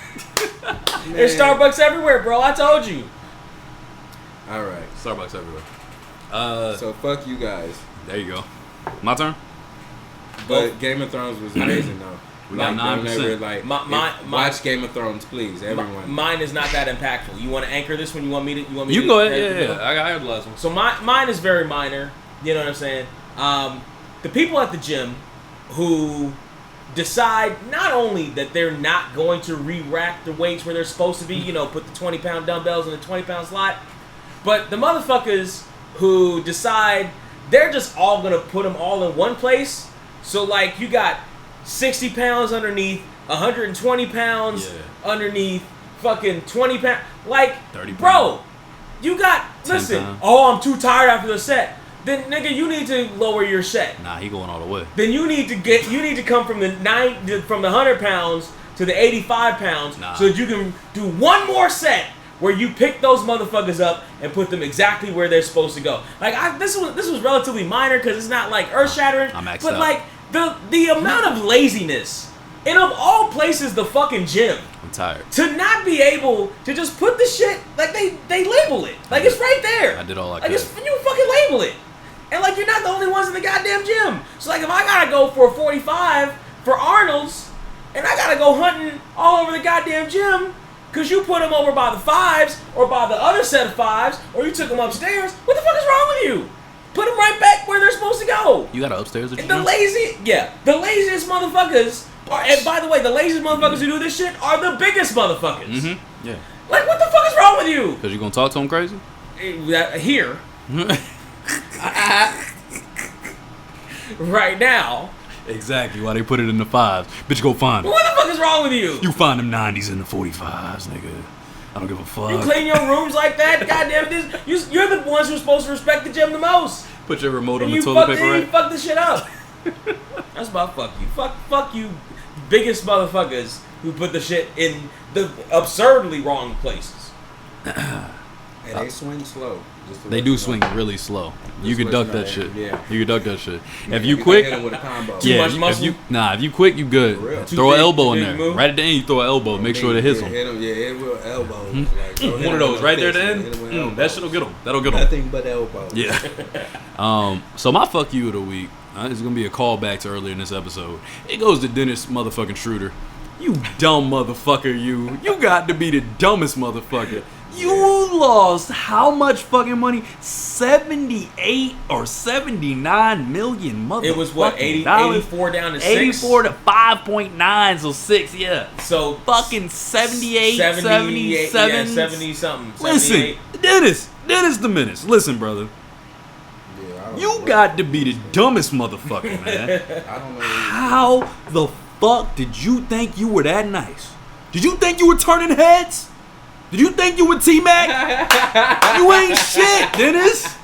There's Starbucks everywhere, bro. I told you. All right. Starbucks everywhere. So fuck you guys. There you go. My turn. But Game of Thrones was amazing though. We got 9%. Watch Game of Thrones, please, everyone. Mine is not that impactful. You want to anchor this one? You want me to? You can go ahead. Yeah. I got the last one. So mine is very minor. You know what I'm saying? The people at the gym who decide not only that they're not going to re-rack the weights where they're supposed to be, put the 20-pound dumbbells in the 20-pound slot, but the motherfuckers who decide they're just all going to put them all in one place. So, like, you got 60 pounds underneath, 120 pounds underneath, fucking 20 pounds. Like, 30 pounds. Bro, you got, listen, pounds. Oh, I'm too tired after the set. Then, nigga, you need to lower your set. Nah, he going all the way. Then you need to come from the 100 pounds to the 85 pounds so that you can do one more set where you pick those motherfuckers up and put them exactly where they're supposed to go. Like, this was relatively minor because it's not like earth shattering. But like the amount of laziness, and of all places, the fucking gym. I'm tired. To not be able to just put the shit, like they label it. Like it's right there. I did all I could. could. You fucking label it. And like you're not the only ones in the goddamn gym. So like if I gotta go for a 45 for Arnold's, and I gotta go hunting all over the goddamn gym, cause you put them over by the 5s or by the other set of 5s, or you took them upstairs, what the fuck is wrong with you? Put them right back where they're supposed to go. You got an upstairs? The laziest motherfuckers. And by the way, the laziest motherfuckers who do this shit are the biggest motherfuckers. Mm-hmm. Yeah. Like, what the fuck is wrong with you? Because you gonna talk to him crazy? Here. Right now. Exactly. Why they put it in the 5s. Bitch, go find them. What the fuck is wrong with you? You find them 90s and the 45s, nigga. I don't give a fuck. You clean your rooms like that? Goddamn, you're the ones who's supposed to respect the gym the most. Put your remote on the toilet paper rack. You fuck this shit up. That's about fuck you. Fuck you, biggest motherfuckers who put the shit in the absurdly wrong places. And they swing slow. They do swing really slow. You can duck that shit. Yeah. You can duck that shit. Yeah, if you quick, hit him with a combo. Too much muscle? If you quick, you good. Throw an elbow in there. Move. Right at the end, you throw an elbow. Make sure it hits him. Hit him with elbow. One of those right there at the end. That shit'll get him. That'll get him. Nothing but elbow. Yeah. So my fuck you of the week is gonna be a callback to earlier in this episode. It goes to Dennis motherfucking Schroder. You dumb motherfucker, you. You got to be the dumbest motherfucker. You lost how much fucking money? 78 or 79 million motherfucking It was what, 84 down to 6? 84 to 5.9, so 6, yeah. So fucking 78, 77. Yeah, 70 something. Listen, Dennis the Menace. Listen, brother. You got to be the dumbest motherfucker, man. I don't know. How the fuck did you think you were that nice? Did you think you were turning heads? Did you think you were T-Mac? You ain't shit, Dennis.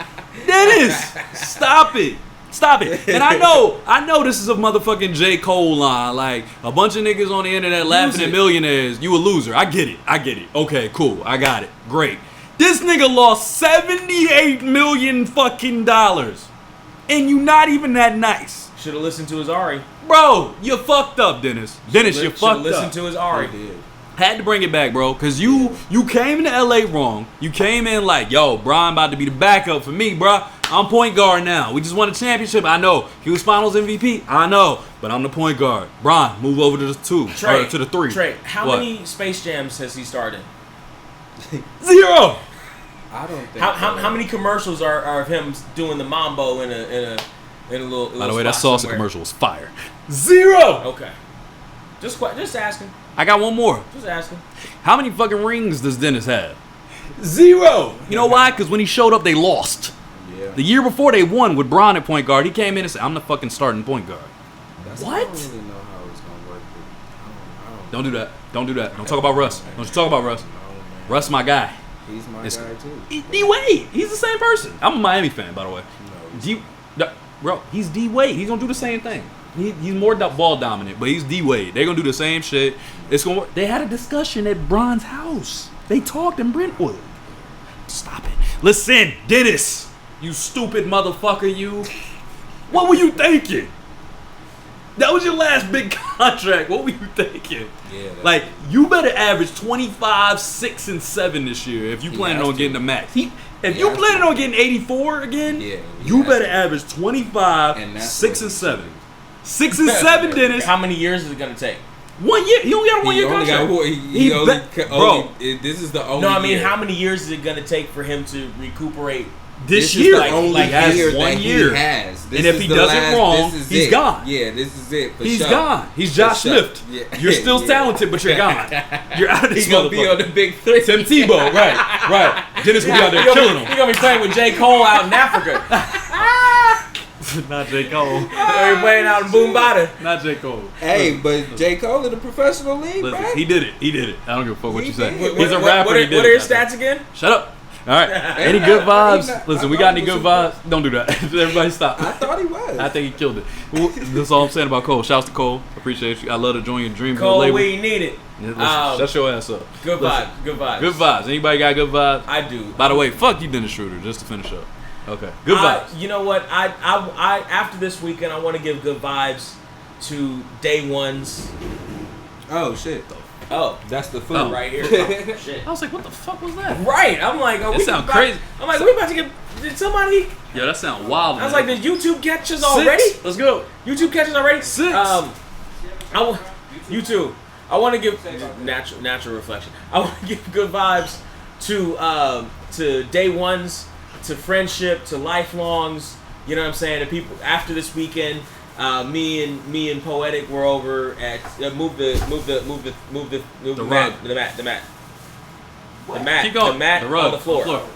Stop it. Stop it. And I know this is a motherfucking J. Cole line. Like, a bunch of niggas on the internet laughing at millionaires. You a loser. I get it. Okay, cool. I got it. Great. This nigga lost $78 million fucking dollars. And you not even that nice. Should have listened to his Ari. Bro, you fucked up, Dennis. You fucked up. Listen to his Ari. Had to bring it back, bro, because you came to LA wrong. You came in like, yo, Brian about to be the backup for me, bro. I'm point guard now. We just won a championship. I know. He was finals MVP. I know. But I'm the point guard. Brian, move over to the 2. Trey, or to the 3. Trey, how many Space Jams has he started? 0. I don't think. How many commercials are of him doing the mambo in a little? By the way, that salsa commercial was fire. 0. Okay. Just asking. I got one more. Just asking. How many fucking rings does Dennis have? 0. You know why? Because when he showed up, they lost. Yeah. The year before they won with Bron at point guard, he came in and said, "I'm the fucking starting point guard." What? I don't really know how it's gonna work. Don't do that. Don't do that. Don't talk about Russ. Don't you talk about Russ. Russ, my guy. He's my guy too. D-Wade. He's the same person. I'm a Miami fan, by the way. No. Bro, he's D-Wade. He's gonna do the same thing. He's more ball dominant, but he's D-Wade. They're gonna do the same shit. It's gonna work. They had a discussion at Bron's house. They talked in Brentwood. Stop it. Listen, Dennis, you stupid motherfucker, you. What were you thinking? That was your last big contract. What were you thinking? Yeah. Like, you better average 25, 6, and 7 this year if you planning on getting the max. If you planning on getting 84 again, you better average 25, 6, and 7. 6 and 7, Dennis. How many years is it gonna take? 1 year. He only got a 1 year contract. Bro, this is the only. No, I mean, year. how many years is it gonna take for him to recuperate? This year, only has 1 year. He has. And if he does it wrong, he's gone. Yeah, this is it. He's gone. He's Josh Smith. Yeah. You're still talented, but you're gone. You're out of this He's gonna be on the big 3. Tim Tebow, right. Dennis will be out there killing him. You're gonna be playing with J. Cole out in Africa. Not J. Cole. You're playing out in Boombada. Not J. Cole. Hey, but J. Cole in the professional league, Listen, bro. He did it. I don't give a fuck what you say. did. He's a rapper. What are your stats again? Shut up. All right. Any good vibes? Listen, we got any good vibes? Don't do that. Everybody stop. I thought he was. I think he killed it. Well, that's all I'm saying about Cole. Shouts to Cole. Appreciate you. I love to join your dream. Cole, we need it. Yeah, shut your ass up. Good vibes. Good vibes. Good vibes. Anybody got good vibes? I do. By the way, fuck you, Dennis Schroder, just to finish up. Okay. Good vibes. You know what? I after this weekend, I want to give good vibes to day ones. Oh shit. Oh, That's the food right here. Oh, shit. I was like, what the fuck was that? Right. I'm like, That sound crazy. I'm like, we about to get. Did somebody? Yo, that sound wild. I was man. like, did YouTube catch us 6? already? Let's go. YouTube catches already? 6. YouTube. I want to give natural reflection. I want to give good vibes to day ones, to friendship, to lifelongs. You know what I'm saying? The people after this weekend. Me and Poetic were over at move the mat. Keep going. The mat the rug, on the floor.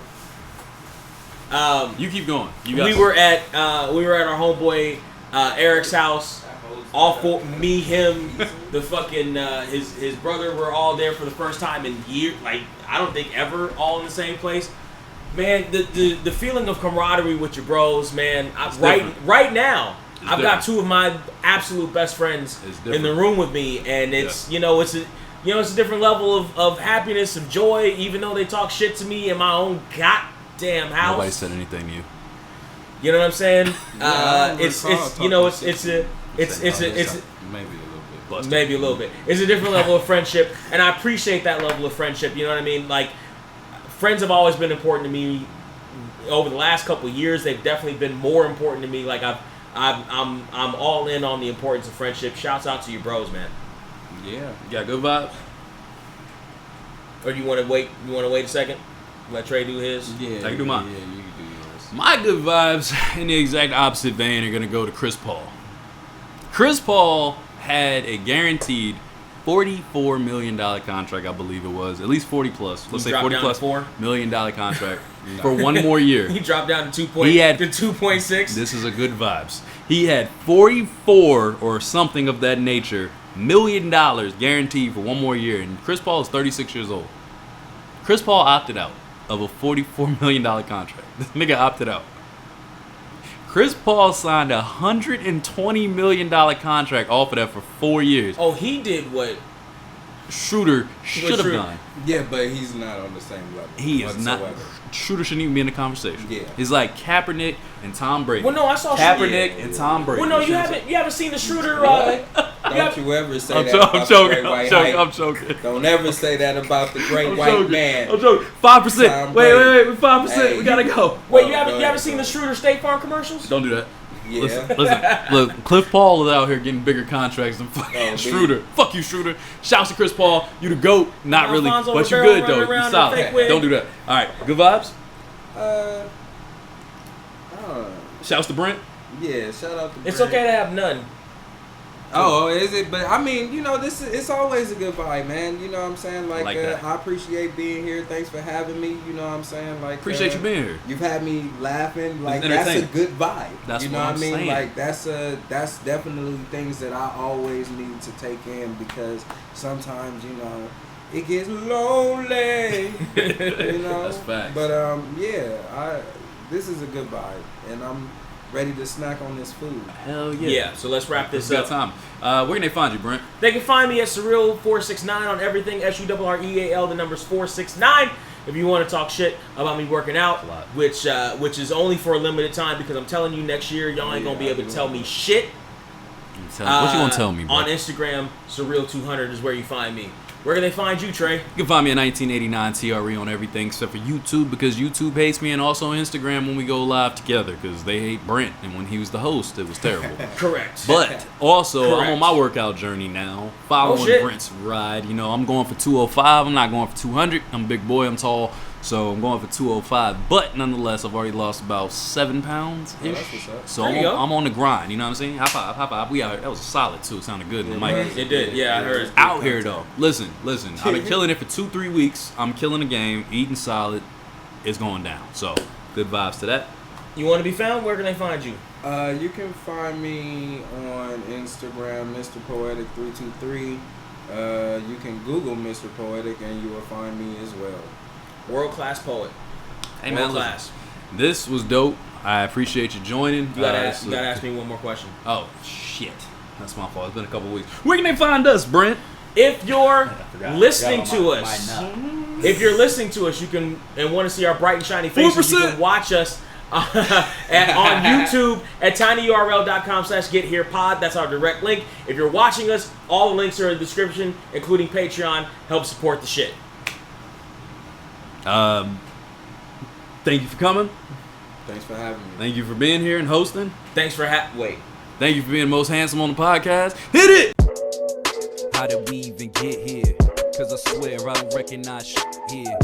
You keep going. We were at our homeboy Eric's house. All four, me, him, the fucking his brother were all there for the first time in years. Like, I don't think ever all in the same place. Man, the feeling of camaraderie with your bros, man. Right now. I've got 2 of my absolute best friends in the room with me, and it's it's a different level of happiness, of joy. Even though they talk shit to me in my own goddamn house. Nobody said anything to you. You know what I'm saying? It's maybe a little bit. It's a different level of friendship, and I appreciate that level of friendship. You know what I mean? Like, friends have always been important to me. Over the last couple of years, they've definitely been more important to me. Like, I'm all in on the importance of friendship. Shouts out to your bros, man. Yeah. You got good vibes? Or do you want to wait? You want to wait a second? Let Trey do his. Yeah. I can do mine. Yeah, you can do yours. My good vibes in the exact opposite vein are gonna go to Chris Paul. Chris Paul had a guaranteed $44 million contract, I believe it was. At least 40 plus. Let's say 40 plus $4 million contract for 1 more year. He dropped down to 2.6. This is a good vibes. He had 44 or something of that nature $1 million guaranteed for 1 more year. And Chris Paul is 36 years old. Chris Paul opted out of a $44 million contract. This nigga opted out. Chris Paul signed a $120 million contract off of that for 4 years. Oh, he did what Schroder should have done. Yeah, but he's not on the same level. He is not. Schroder shouldn't even be in the conversation. Yeah. He's like Kaepernick and Tom Brady. Well, no, I saw Kaepernick and Tom Brady. Well, no, you haven't seen the Schroder. Don't you ever say that about the great white hype. I'm joking. Don't ever say that about the great white man. I'm joking. 5%. Wait, 5%. Hey, we gotta go. Wait, you haven't seen the Schroder State Farm commercials? Don't do that. Yeah. Listen, look, Cliff Paul is out here getting bigger contracts than fucking Schroder. Fuck you, Schroder. Shouts to Chris Paul. You the GOAT. Not really, but you good though. You solid. Don't do that. All right, good vibes. Shouts to Brent. Yeah, shout out to Brent. It's okay to have none. Oh, is it? But I mean, you know, it's always a good vibe, man. You know what I'm saying? Like I appreciate being here. Thanks for having me. You know what I'm saying? Like appreciate you being here. You've had me laughing. Like that's a good vibe. That's you know what I I'm mean? saying. Like that's definitely things that I always need to take in because sometimes, you know, it gets lonely. You know? That's facts. But this is a good vibe, and I'm ready to snack on this food. Hell yeah. Yeah, so let's wrap this up. Time. Where can they find you, Brent? They can find me at Surreal469 on everything. SURREAL, the number's 469. If you want to talk shit about me working out, which is only for a limited time because I'm telling you next year, y'all ain't going to be able to tell me shit. What you going to tell me, bro? On Instagram, Surreal200 is where you find me. Where can they find you, Trey? You can find me at 1989 TRE on everything except for YouTube because YouTube hates me, and also Instagram when we go live together because they hate Brent, and when he was the host, it was terrible. Correct. But also, I'm on my workout journey now, following Brent's ride. You know, I'm going for 205. I'm not going for 200. I'm a big boy. I'm tall. So I'm going for 205, but nonetheless, I've already lost about 7 pounds ish. So I'm on the grind. You know what I'm saying? High five, high five. We out here. That was solid too. It sounded good in the mic. It did. Yeah, I heard. Out here though. Listen. I've been killing it for 2-3 weeks. I'm killing the game, eating solid. It's going down. So good vibes to that. You want to be found? Where can they find you? You can find me on Instagram, Mr. Poetic 323. You can Google Mr. Poetic and you will find me as well. World-class poet. Hey man, listen, this was dope. I appreciate you joining. You gotta ask me one more question. Oh shit, that's my fault. It's been a couple weeks. Where can they find us, Brent? If you're listening to us, you can and want to see our bright and shiny faces, 4%. You can watch us on YouTube at tinyurl.com/getherepod. That's our direct link. If you're watching us, all the links are in the description, including Patreon. Help support the shit. Thank you for coming. Thanks for having me. Thank you for being here and hosting. Thanks for Thank you for being most handsome on the podcast. Hit it! How did we even get here? Cause I swear I don't recognize shit here.